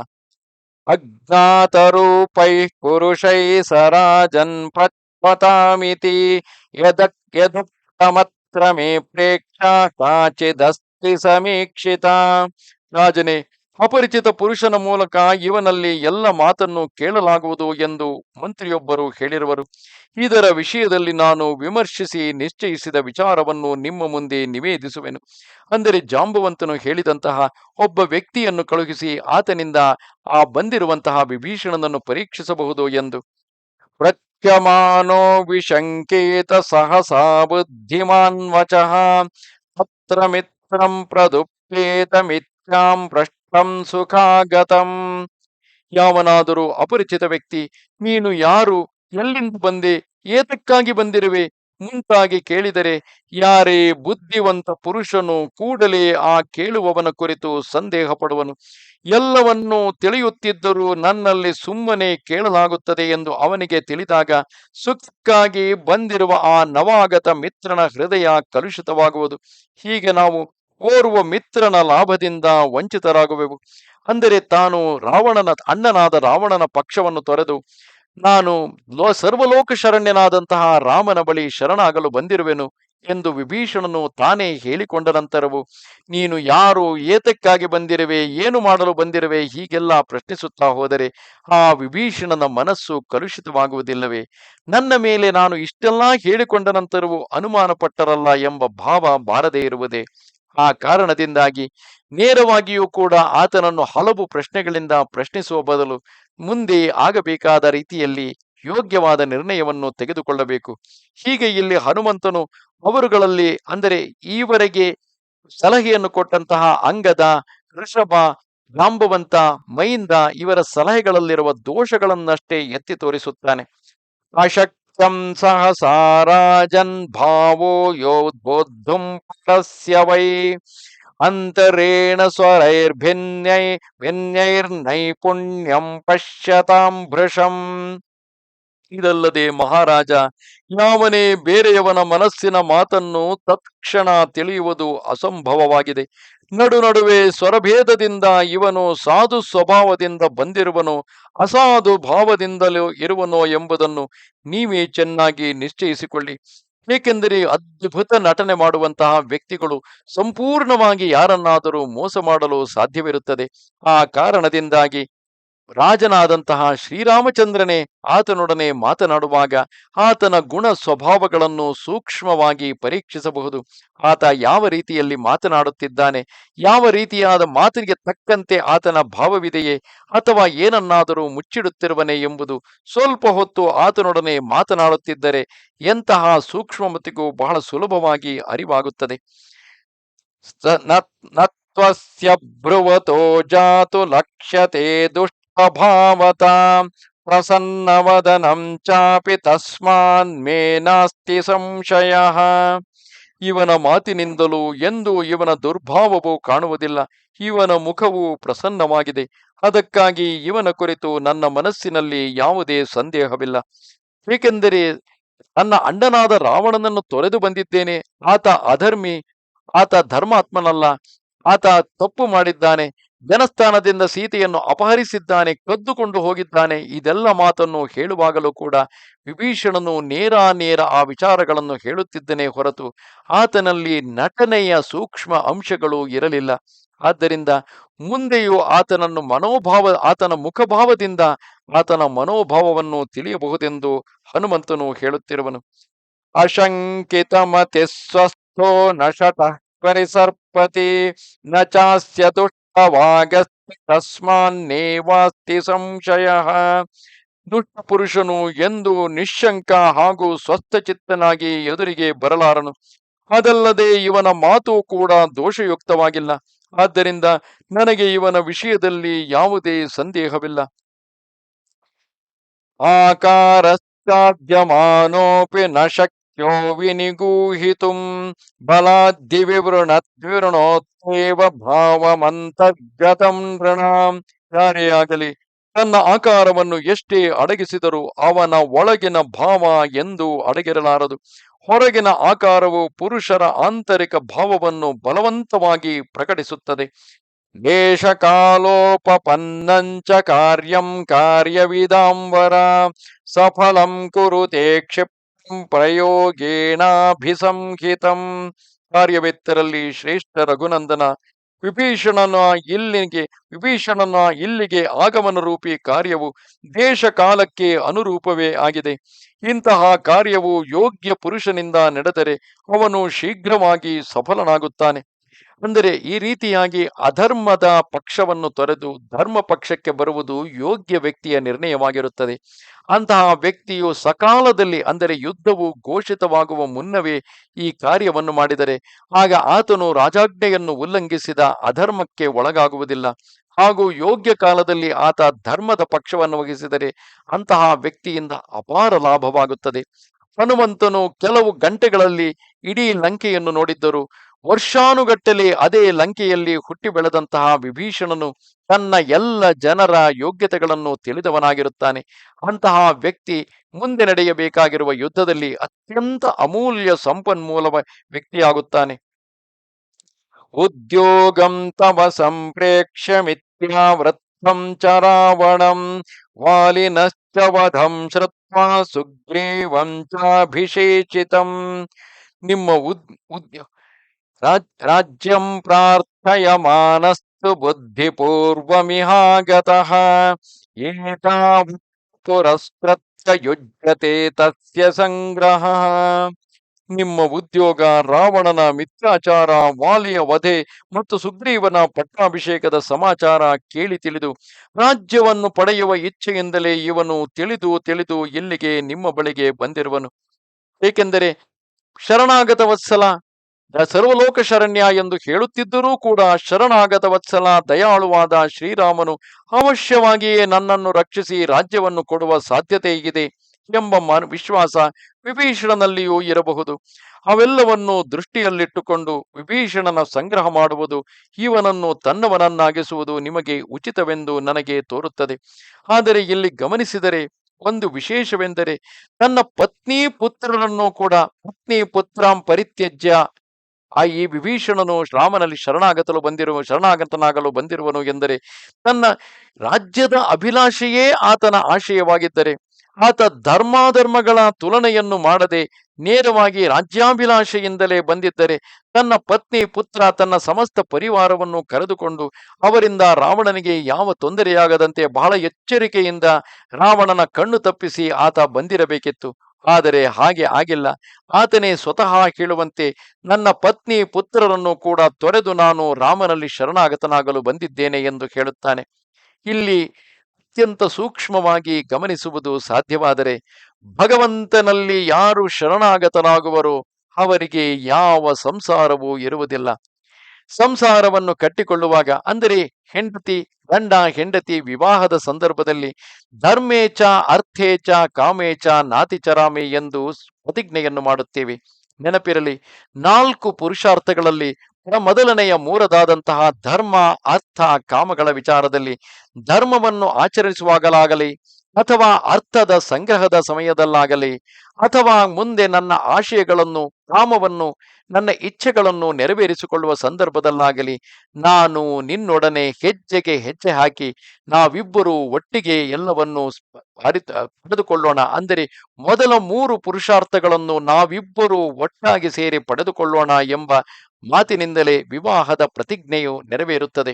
ಅಜ್ಞಾತರೂಪೈ ಪುರುಷೈ ಸರಾಜನ್ ಪತಾಮಿತಿ ಯದಕ್ತಮತ್ರ ಮೇ ಪ್ರೇಕ್ಷ ಕಾಚಿದಸ್ತಿ ಸಮೀಕ್ಷಿತ. ರಾಜನೇ, ಅಪರಿಚಿತ ಪುರುಷನ ಮೂಲಕ ಇವನಲ್ಲಿ ಎಲ್ಲ ಮಾತನ್ನು ಕೇಳಲಾಗುವುದು ಎಂದು ಮಂತ್ರಿಯೊಬ್ಬರು ಹೇಳಿರುವರು. ಇದರ ವಿಷಯದಲ್ಲಿ ನಾನು ವಿಮರ್ಶಿಸಿ ನಿಶ್ಚಯಿಸಿದ ವಿಚಾರವನ್ನು ನಿಮ್ಮ ಮುಂದೆ ನಿವೇದಿಸುವೆನು. ಅಂದರೆ ಜಾಂಬವಂತನು ಹೇಳಿದಂತಹ ಒಬ್ಬ ವ್ಯಕ್ತಿಯನ್ನು ಕಳುಹಿಸಿ ಆತನಿಂದ ಆ ಬಂದಿರುವಂತಹ ವಿಭೀಷಣನನ್ನು ಪರೀಕ್ಷಿಸಬಹುದು ಎಂದು. ಪ್ರತ್ಯಮಾನೋ ವಿಶಂಕೇತ ಸಹಸಾ ಬುದ್ಧಿಮಾನ್ ವಚಃ ಪತ್ರ ಮಿತ್ರಂ ಪ್ರದುಪ್ಯೇತ ಮಿತ್ರಾಂ ಪೃಷ್ಟಂ ಸುಖಾಗತಂ. ಯಾವನಾದರೂ ಅಪರಿಚಿತ ವ್ಯಕ್ತಿ ನೀನು ಯಾರು, ಎಲ್ಲಿಂದ ಬಂದೆ, ಏತಕ್ಕಾಗಿ ಬಂದಿರುವೆ ಮುಂತಾಗಿ ಕೇಳಿದರೆ ಯಾರೇ ಬುದ್ಧಿವಂತ ಪುರುಷನು ಕೂಡಲೇ ಆ ಕೇಳುವವನ ಕುರಿತು ಸಂದೇಹ ಪಡುವನು. ಎಲ್ಲವನ್ನೂ ತಿಳಿಯುತ್ತಿದ್ದರೂ ನನ್ನಲ್ಲಿ ಸುಮ್ಮನೆ ಕೇಳಲಾಗುತ್ತದೆ ಎಂದು ಅವನಿಗೆ ತಿಳಿದಾಗ ಸುಖಕ್ಕಾಗಿ ಬಂದಿರುವ ಆ ನವಾಗತ ಮಿತ್ರನ ಹೃದಯ ಕಲುಷಿತವಾಗುವುದು. ಹೀಗೆ ನಾವು ಓರ್ವ ಮಿತ್ರನ ಲಾಭದಿಂದ ವಂಚಿತರಾಗುವೆವು. ಅಂದರೆ ತಾನು ಅಣ್ಣನಾದ ರಾವಣನ ಪಕ್ಷವನ್ನು ತೊರೆದು ನಾನು ಸರ್ವಲೋಕ ಶರಣ್ಯನಾದಂತಹ ರಾಮನ ಬಳಿ ಶರಣಾಗಲು ಬಂದಿರುವೆನು ಎಂದು ವಿಭೀಷಣನು ತಾನೇ ಹೇಳಿಕೊಂಡ ನಂತರವು ನೀನು ಯಾರು, ಏತಕ್ಕಾಗಿ ಬಂದಿರುವೆ, ಏನು ಮಾಡಲು ಬಂದಿರುವೆ ಹೀಗೆಲ್ಲ ಪ್ರಶ್ನಿಸುತ್ತಾ ಹೋದರೆ ಆ ವಿಭೀಷಣನ ಮನಸ್ಸು ಕಲುಷಿತವಾಗುವುದಿಲ್ಲವೇ? ನನ್ನ ಮೇಲೆ ನಾನು ಇಷ್ಟೆಲ್ಲಾ ಹೇಳಿಕೊಂಡ ನಂತರವೂ ಅನುಮಾನ ಪಟ್ಟರಲ್ಲ ಎಂಬ ಭಾವ ಬಾರದೇ ಇರುವುದೇ? ಆ ಕಾರಣದಿಂದಾಗಿ ನೇರವಾಗಿಯೂ ಕೂಡ ಆತನನ್ನು ಹಲವು ಪ್ರಶ್ನೆಗಳಿಂದ ಪ್ರಶ್ನಿಸುವ ಬದಲು ಮುಂದೆ ಆಗಬೇಕಾದ ರೀತಿಯಲ್ಲಿ ಯೋಗ್ಯವಾದ ನಿರ್ಣಯವನ್ನು ತೆಗೆದುಕೊಳ್ಳಬೇಕು. ಹೀಗೆ ಇಲ್ಲಿ ಹನುಮಂತನು ಅವರುಗಳಲ್ಲಿ ಅಂದರೆ ಈವರೆಗೆ ಸಲಹೆಯನ್ನು ಕೊಟ್ಟಂತಹ ಅಂಗದ, ಋಷಭ, ಜಾಂಬವಂತ, ಮೈಂದ ಇವರ ಸಲಹೆಗಳಲ್ಲಿರುವ ದೋಷಗಳನ್ನಷ್ಟೇ ಎತ್ತಿ ತೋರಿಸುತ್ತಾನೆ. ಅಶಕ್ಯಂ ಸಹಸಾ ರಾಜನ್ ಭಾವೋ ಯೋದ್ಬೋದ್ಧುಂ ಪರಸ್ಯ ವೈ ಅಂತರೇಣ ಸ್ವರೈರ್ಭಿನ್ನೈರ್ನೈಪುಣ್ಯಂ ಪಶ್ಯತಾಂ ಭೃಶಂ. ಇದಲ್ಲದೆ ಮಹಾರಾಜ, ಯಾವನೇ ಬೇರೆಯವನ ಮನಸ್ಸಿನ ಮಾತನ್ನು ತತ್ಕ್ಷಣ ತಿಳಿಯುವುದು ಅಸಂಭವವಾಗಿದೆ. ನಡುವೆ ಸ್ವರಭೇದದಿಂದ ಇವನು ಸಾಧು ಸ್ವಭಾವದಿಂದ ಬಂದಿರುವನೋ ಅಸಾಧು ಭಾವದಿಂದಲೂ ಇರುವನೋ ಎಂಬುದನ್ನು ನೀವೇ ಚೆನ್ನಾಗಿ ನಿಶ್ಚಯಿಸಿಕೊಳ್ಳಿ. ಏಕೆಂದರೆ ಅದ್ಭುತ ನಟನೆ ಮಾಡುವಂತಹ ವ್ಯಕ್ತಿಗಳು ಸಂಪೂರ್ಣವಾಗಿ ಯಾರನ್ನಾದರೂ ಮೋಸ ಮಾಡಲು ಸಾಧ್ಯವಿರುತ್ತದೆ. ಆ ಕಾರಣದಿಂದಾಗಿ ರಾಜನಾದಂತಹ ಶ್ರೀರಾಮಚಂದ್ರನೇ ಆತನೊಡನೆ ಮಾತನಾಡುವಾಗ ಆತನ ಗುಣ ಸ್ವಭಾವಗಳನ್ನು ಸೂಕ್ಷ್ಮವಾಗಿ ಪರೀಕ್ಷಿಸಬಹುದು. ಆತ ಯಾವ ರೀತಿಯಲ್ಲಿ ಮಾತನಾಡುತ್ತಿದ್ದಾನೆ, ಯಾವ ರೀತಿಯಾದ ಮಾತಿಗೆ ತಕ್ಕಂತೆ ಆತನ ಭಾವವಿದೆಯೇ, ಅಥವಾ ಏನನ್ನಾದರೂ ಮುಚ್ಚಿಡುತ್ತಿರುವನೆ ಎಂಬುದು ಸ್ವಲ್ಪ ಹೊತ್ತು ಆತನೊಡನೆ ಮಾತನಾಡುತ್ತಿದ್ದರೆ ಎಂತಹ ಸೂಕ್ಷ್ಮಮತಿಗೂ ಬಹಳ ಸುಲಭವಾಗಿ ಅರಿವಾಗುತ್ತದೆ. ನತ್ವಸ್ಯ ಭ್ರುವತೋ ಜಾತು ಲಕ್ಷ್ಯತೆ ದುಷ್ಟಭಾವತಾ ಪ್ರಸನ್ನವದನಂ ಚಾಪಿ ತಸ್ಮಾನ್ ಮೇ ನಾಸ್ತಿ ಸಂಶಯ. ಇವನ ಮಾತಿನಿಂದಲೂ ಎಂದು ಇವನ ದುರ್ಭಾವವು ಕಾಣುವುದಿಲ್ಲ. ಇವನ ಮುಖವು ಪ್ರಸನ್ನವಾಗಿದೆ. ಅದಕ್ಕಾಗಿ ಇವನ ಕುರಿತು ನನ್ನ ಮನಸ್ಸಿನಲ್ಲಿ ಯಾವುದೇ ಸಂದೇಹವಿಲ್ಲ. ಏಕೆಂದರೆ ನನ್ನ ಅಣ್ಣನಾದ ರಾವಣನನ್ನು ತೊರೆದು ಬಂದಿದ್ದೇನೆ. ಆತ ಅಧರ್ಮಿ, ಆತ ಧರ್ಮಾತ್ಮನಲ್ಲ. ಆತ ತಪ್ಪು ಮಾಡಿದ್ದಾನೆ. ಜನಸ್ಥಾನದಿಂದ ಸೀತೆಯನ್ನು ಅಪಹರಿಸಿದ್ದಾನೆ, ಕದ್ದುಕೊಂಡು ಹೋಗಿದ್ದಾನೆ. ಇದೆಲ್ಲ ಮಾತನ್ನು ಹೇಳುವಾಗಲೂ ಕೂಡ ವಿಭೀಷಣನು ನೇರ ಆ ವಿಚಾರಗಳನ್ನು ಹೇಳುತ್ತಿದ್ದನೇ ಹೊರತು ಆತನಲ್ಲಿ ನಟನೆಯ ಸೂಕ್ಷ್ಮ ಅಂಶಗಳು ಇರಲಿಲ್ಲ. ಆದ್ದರಿಂದ ಮುಂದೆಯೂ ಆತನ ಮುಖಭಾವದಿಂದ ಆತನ ಮನೋಭಾವವನ್ನು ತಿಳಿಯಬಹುದೆಂದು ಹನುಮಂತನು ಹೇಳುತ್ತಿರುವನು. ಅಶಂಕಿತಮತಿ ಸ್ವಸ್ಥೋ ನಶತಃ ಪರಿಸರ್ಪತಿ ನ ಚಾಸ್ಯ ದುಷ್ಟವಾಗಸ್ತಿ ತಸ್ಮಾನ್ನೇವಾಸ್ತಿ ಸಂಶಯ. ದುಷ್ಟ ಪುರುಷನು ಎಂದು ನಿಶ್ಶಂಕ ಹಾಗೂ ಸ್ವಸ್ಥಚಿತ್ತನಾಗಿ ಎದುರಿಗೆ ಬರಲಾರನು. ಅದಲ್ಲದೆ ಇವನ ಮಾತು ಕೂಡ ದೋಷಯುಕ್ತವಾಗಿಲ್ಲ. ಆದ್ದರಿಂದ ನನಗೆ ಇವನ ವಿಷಯದಲ್ಲಿ ಯಾವುದೇ ಸಂದೇಹವಿಲ್ಲ. ಆಕಾರಶ್ಚಾದ್ಯಮಾನೋಪಿ ನ ಶಕ್ಯೋ ವಿನಿಗೂಹಿತುಂ ಬಲಾದ್ದಿವಿವೃಣೋತ್ವೇವ ಭಾವಮಂತರ್ಗತಂ ನೃಣಾಂ. ಯಾರೇ ಆಗಲಿ ತನ್ನ ಆಕಾರವನ್ನು ಎಷ್ಟೇ ಅಡಗಿಸಿದರೂ ಅವನ ಒಳಗಿನ ಭಾವ ಎಂದು ಅಡಗಿರಲಾರದು. ಹೊರಗಿನ ಆಕಾರವು ಪುರುಷರ ಆಂತರಿಕ ಭಾವವನ್ನು ಬಲವಂತವಾಗಿ ಪ್ರಕಟಿಸುತ್ತದೆ. ದೇಶಕಾಲೋಪಪನ್ನಂಚ ಕಾರ್ಯಂ ಕಾರ್ಯವಿದಾಂಬರ ಸಫಲಂ ಕುರುತೆ ಕ್ಷಿಪ್ರಂ ಪ್ರಯೋಗೇಣಾಭಿಸಂಹಿತಂ. ಕಾರ್ಯವೆತ್ತರಲ್ಲಿ ಶ್ರೇಷ್ಠ ರಘುನಂದನ ವಿಭೀಷಣನ ಇಲ್ಲಿಗೆ ಆಗಮನ ರೂಪಿ ಕಾರ್ಯವು ದೇಶ ಕಾಲಕ್ಕೆ ಅನುರೂಪವೇ ಆಗಿದೆ. ಇಂತಹ ಕಾರ್ಯವು ಯೋಗ್ಯ ಪುರುಷನಿಂದ ನಡೆದರೆ ಅವನು ಶೀಘ್ರವಾಗಿ ಸಫಲನಾಗುತ್ತಾನೆ. ಅಂದರೆ ಈ ರೀತಿಯಾಗಿ ಅಧರ್ಮದ ಪಕ್ಷವನ್ನು ತೊರೆದು ಧರ್ಮ ಪಕ್ಷಕ್ಕೆ ಬರುವುದು ಯೋಗ್ಯ ವ್ಯಕ್ತಿಯ ನಿರ್ಣಯವಾಗಿರುತ್ತದೆ. ಅಂತಹ ವ್ಯಕ್ತಿಯು ಸಕಾಲದಲ್ಲಿ, ಅಂದರೆ ಯುದ್ಧವು ಘೋಷಿತವಾಗುವ ಮುನ್ನವೇ ಈ ಕಾರ್ಯವನ್ನು ಮಾಡಿದರೆ ಆಗ ಆತನು ರಾಜಾಜ್ಞೆಯನ್ನು ಉಲ್ಲಂಘಿಸಿದ ಅಧರ್ಮಕ್ಕೆ ಒಳಗಾಗುವುದಿಲ್ಲ. ಹಾಗೂ ಯೋಗ್ಯ ಕಾಲದಲ್ಲಿ ಆತ ಧರ್ಮದ ಪಕ್ಷವನ್ನು ವಹಿಸಿದರೆ ಅಂತಹ ವ್ಯಕ್ತಿಯಿಂದ ಅಪಾರ ಲಾಭವಾಗುತ್ತದೆ. ಹನುಮಂತನು ಕೆಲವು ಗಂಟೆಗಳಲ್ಲಿ ಇಡೀ ಲಂಕೆಯನ್ನು ನೋಡಿದ್ದರು. ವರ್ಷಾನುಗಟ್ಟಲೆ ಅದೇ ಲಂಕೆಯಲ್ಲಿ ಹುಟ್ಟಿ ಬೆಳೆದಂತಹ ವಿಭೀಷಣನು ತನ್ನ ಎಲ್ಲ ಜನರ ಯೋಗ್ಯತೆಗಳನ್ನು ತಿಳಿದವನಾಗಿರುತ್ತಾನೆ. ಅಂತಹ ವ್ಯಕ್ತಿ ಮುಂದೆ ನಡೆಯಬೇಕಾಗಿರುವ ಯುದ್ಧದಲ್ಲಿ ಅತ್ಯಂತ ಅಮೂಲ್ಯ ಸಂಪನ್ಮೂಲ ವ್ಯಕ್ತಿಯಾಗುತ್ತಾನೆ. ಉದ್ಯೋಗಂ ತವ ಸಂಪ್ರೇಕ್ಷ್ಯ ಮಿಥ್ಯಾವೃತ್ತಂ ಚ ರಾವಣಂ ವಾಲಿನಶ್ಚ ವಧಂ ಶ್ರುತ್ವಾ ಸುಗ್ರೀವಂ ಚಾಭಿಷೇಚಿತಂ. ನಿಮ್ಮ ರಾಜ್ಯಂ ಪ್ರಾರ್ಥಯಮಾನಸ್ತು ಬುದ್ಧಿಪೂರ್ವಮಿಹಾಗತಃ ಏತಾವತ್ ಪುರಸ್ಕೃತ್ಯ ಯುಜ್ಯತೆ ತಸ್ಯ ಸಂಗ್ರಹ. ನಿಮ್ಮ ಉದ್ಯೋಗ, ರಾವಣನ ಮಿಥ್ಯಾಚಾರ, ವಾಲಿಯ ವಧೆ ಮತ್ತು ಸುಗ್ರೀವನ ಪಟ್ಟಾಭಿಷೇಕದ ಸಮಾಚಾರ ಕೇಳಿ ತಿಳಿದು ರಾಜ್ಯವನ್ನು ಪಡೆಯುವ ಇಚ್ಛೆಯಿಂದಲೇ ಇವನು ತಿಳಿದು ಇಲ್ಲಿಗೆ ನಿಮ್ಮ ಬಳಿಗೆ ಬಂದಿರುವನು. ಏಕೆಂದರೆ ಶರಣಾಗತ ವತ್ಸಲ, ಸರ್ವಲೋಕ ಶರಣ್ಯ ಎಂದು ಹೇಳುತ್ತಿದ್ದರೂ ಕೂಡ ಶರಣಾಗತ ವತ್ಸಲ ದಯಾಳುವಾದ ಶ್ರೀರಾಮನು ಅವಶ್ಯವಾಗಿಯೇ ನನ್ನನ್ನು ರಕ್ಷಿಸಿ ರಾಜ್ಯವನ್ನು ಕೊಡುವ ಸಾಧ್ಯತೆ ಇದೆ ಎಂಬ ವಿಶ್ವಾಸ ವಿಭೀಷಣನಲ್ಲಿಯೂ ಇರಬಹುದು. ಅವೆಲ್ಲವನ್ನು ದೃಷ್ಟಿಯಲ್ಲಿಟ್ಟುಕೊಂಡು ವಿಭೀಷಣನ ಸಂಗ್ರಹ ಮಾಡುವುದು, ಇವನನ್ನು ತನ್ನವನನ್ನಾಗಿಸುವುದು ನಿಮಗೆ ಉಚಿತವೆಂದು ನನಗೆ ತೋರುತ್ತದೆ. ಆದರೆ ಇಲ್ಲಿ ಗಮನಿಸಿದರೆ ಒಂದು ವಿಶೇಷವೆಂದರೆ ತನ್ನ ಪತ್ನಿ ಪುತ್ರರನ್ನು ಕೂಡ ಪತ್ನಿ ಪುತ್ರಾಂ ಪರಿತ್ಯಜ್ಯ ಈ ವಿಭೀಷಣನು ರಾಮನಲ್ಲಿ ಶರಣಾಗತನಾಗಲು ಬಂದಿರುವನು ಎಂದರೆ ತನ್ನ ರಾಜ್ಯದ ಅಭಿಲಾಷೆಯೇ ಆತನ ಆಶಯವಾಗಿದ್ದರೆ ಆತ ಧರ್ಮಾಧರ್ಮಗಳ ತುಲನೆಯನ್ನು ಮಾಡದೆ ನೇರವಾಗಿ ರಾಜ್ಯಾಭಿಲಾಷೆಯಿಂದಲೇ ಬಂದಿದ್ದರೆ ತನ್ನ ಪತ್ನಿ ಪುತ್ರ ತನ್ನ ಸಮಸ್ತ ಪರಿವಾರವನ್ನು ಕರೆದುಕೊಂಡು ಅವರಿಂದ ರಾವಣನಿಗೆ ಯಾವ ತೊಂದರೆಯಾಗದಂತೆ ಬಹಳ ಎಚ್ಚರಿಕೆಯಿಂದ ರಾವಣನ ಕಣ್ಣು ತಪ್ಪಿಸಿ ಆತ ಬಂದಿರಬೇಕಿತ್ತು. ಆದರೆ ಹಾಗೆ ಆಗಿಲ್ಲ. ಆತನೇ ಸ್ವತಃ ಹೇಳುವಂತೆ ನನ್ನ ಪತ್ನಿ ಪುತ್ರರನ್ನು ಕೂಡ ತೊರೆದು ನಾನು ರಾಮನಲ್ಲಿ ಶರಣಾಗತನಾಗಲು ಬಂದಿದ್ದೇನೆ ಎಂದು ಹೇಳುತ್ತಾನೆ. ಇಲ್ಲಿ ಅತ್ಯಂತ ಸೂಕ್ಷ್ಮವಾಗಿ ಗಮನಿಸುವುದು ಸಾಧ್ಯವಾದರೆ, ಭಗವಂತನಲ್ಲಿ ಯಾರು ಶರಣಾಗತನಾಗುವರೋ ಅವರಿಗೆ ಯಾವ ಸಂಸಾರವೂ ಇರುವುದಿಲ್ಲ. ಸಂಸಾರವನ್ನು ಕಟ್ಟಿಕೊಳ್ಳುವಾಗ ಅಂದರೆ ಗಂಡ ಹೆಂಡತಿ ವಿವಾಹದ ಸಂದರ್ಭದಲ್ಲಿ ಧರ್ಮೇಚ ಅರ್ಥೇಚ ಕಾಮೇಚ ನಾತಿಚರಾಮಿ ಎಂದು ಪ್ರತಿಜ್ಞೆಯನ್ನು ಮಾಡುತ್ತೇವೆ. ನೆನಪಿರಲಿ, 4 ಪುರುಷಾರ್ಥಗಳಲ್ಲಿ ಮೊದಲನೆಯ ಮೂರದಾದಂತಹ ಧರ್ಮ ಅರ್ಥ ಕಾಮಗಳ ವಿಚಾರದಲ್ಲಿ ಧರ್ಮವನ್ನು ಆಚರಿಸುವಾಗಲಾಗಲಿ ಅಥವಾ ಅರ್ಥದ ಸಂಗ್ರಹದ ಸಮಯದಲ್ಲಾಗಲಿ ಅಥವಾ ಮುಂದೆ ನನ್ನ ಆಶಯಗಳನ್ನು ಕಾಮವನ್ನು ನನ್ನ ಇಚ್ಛೆಗಳನ್ನು ನೆರವೇರಿಸಿಕೊಳ್ಳುವ ಸಂದರ್ಭದಲ್ಲಾಗಲಿ ನಾನು ನಿನ್ನೊಡನೆ ಹೆಜ್ಜೆಗೆ ಹೆಜ್ಜೆ ಹಾಕಿ ನಾವಿಬ್ಬರು ಒಟ್ಟಿಗೆ ಎಲ್ಲವನ್ನು ಪಡೆದುಕೊಳ್ಳೋಣ. ಅಂದರೆ ಮೊದಲ 3 ಪುರುಷಾರ್ಥಗಳನ್ನು ನಾವಿಬ್ಬರು ಒಟ್ಟಾಗಿ ಸೇರಿ ಪಡೆದುಕೊಳ್ಳೋಣ ಎಂಬ ಮಾತಿನಿಂದಲೇ ವಿವಾಹದ ಪ್ರತಿಜ್ಞೆಯು ನೆರವೇರುತ್ತದೆ.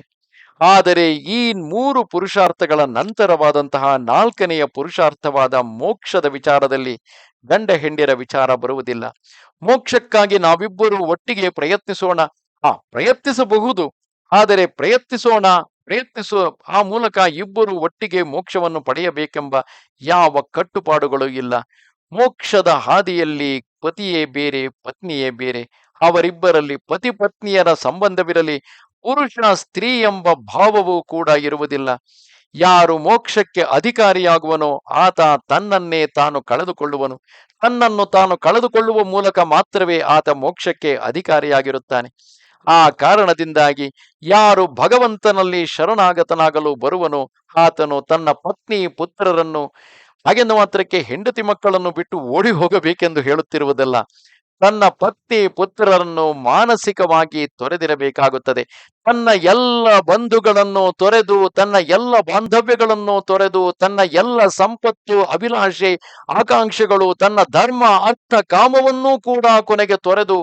ಆದರೆ ಈ 3 ಪುರುಷಾರ್ಥಗಳ ನಂತರವಾದಂತಹ 4ನೆಯ ಪುರುಷಾರ್ಥವಾದ ಮೋಕ್ಷದ ವಿಚಾರದಲ್ಲಿ ಗಂಡ ಹೆಂಡಿರ ವಿಚಾರ ಬರುವುದಿಲ್ಲ. ಮೋಕ್ಷಕ್ಕಾಗಿ ನಾವಿಬ್ಬರು ಒಟ್ಟಿಗೆ ಪ್ರಯತ್ನಿಸಬಹುದು. ಆದರೆ ಪ್ರಯತ್ನಿಸುವ ಆ ಮೂಲಕ ಇಬ್ಬರು ಒಟ್ಟಿಗೆ ಮೋಕ್ಷವನ್ನು ಪಡೆಯಬೇಕೆಂಬ ಯಾವ ಕಟ್ಟುಪಾಡುಗಳು ಇಲ್ಲ. ಮೋಕ್ಷದ ಹಾದಿಯಲ್ಲಿ ಪತಿಯೇ ಬೇರೆ ಪತ್ನಿಯೇ ಬೇರೆ. ಅವರಿಬ್ಬರಲ್ಲಿ ಪತಿ ಪತ್ನಿಯರ ಸಂಬಂಧವಿರಲಿ, ಪುರುಷ ಸ್ತ್ರೀ ಎಂಬ ಭಾವವೂ ಕೂಡ ಇರುವುದಿಲ್ಲ. ಯಾರು ಮೋಕ್ಷಕ್ಕೆ ಅಧಿಕಾರಿಯಾಗುವನೋ ಆತ ತನ್ನನ್ನೇ ತಾನು ಕಳೆದುಕೊಳ್ಳುವನು. ತನ್ನನ್ನು ತಾನು ಕಳೆದುಕೊಳ್ಳುವ ಮೂಲಕ ಮಾತ್ರವೇ ಆತ ಮೋಕ್ಷಕ್ಕೆ ಅಧಿಕಾರಿಯಾಗಿರುತ್ತಾನೆ. ಆ ಕಾರಣದಿಂದಾಗಿ ಯಾರು ಭಗವಂತನಲ್ಲಿ ಶರಣಾಗತನಾಗಲು ಬರುವನೋ ಆತನು ತನ್ನ ಪತ್ನಿ ಪುತ್ರರನ್ನು ಹಾಗೆಂದು ಮಾತ್ರಕ್ಕೆ ಹೆಂಡತಿ ಮಕ್ಕಳನ್ನು ಬಿಟ್ಟು ಓಡಿ ಹೋಗಬೇಕೆಂದು ಹೇಳುತ್ತಿರುವುದಲ್ಲ. ತನ್ನ ಪತ್ನಿ ಪುತ್ರರನ್ನು ಮಾನಸಿಕವಾಗಿ ತೊರೆದಿರಬೇಕಾಗುತ್ತದೆ. ತನ್ನ ಎಲ್ಲ ಬಂಧುಗಳನ್ನು ತೊರೆದು, ತನ್ನ ಎಲ್ಲ ಬಾಂಧವ್ಯಗಳನ್ನು ತೊರೆದು, ತನ್ನ ಎಲ್ಲ ಸಂಪತ್ತು ಅಭಿಲಾಷೆ ಆಕಾಂಕ್ಷೆಗಳು, ತನ್ನ ಧರ್ಮ ಅರ್ಥ ಕಾಮವನ್ನೂ ಕೂಡ ಕೊನೆಗೆ ತೊರೆದು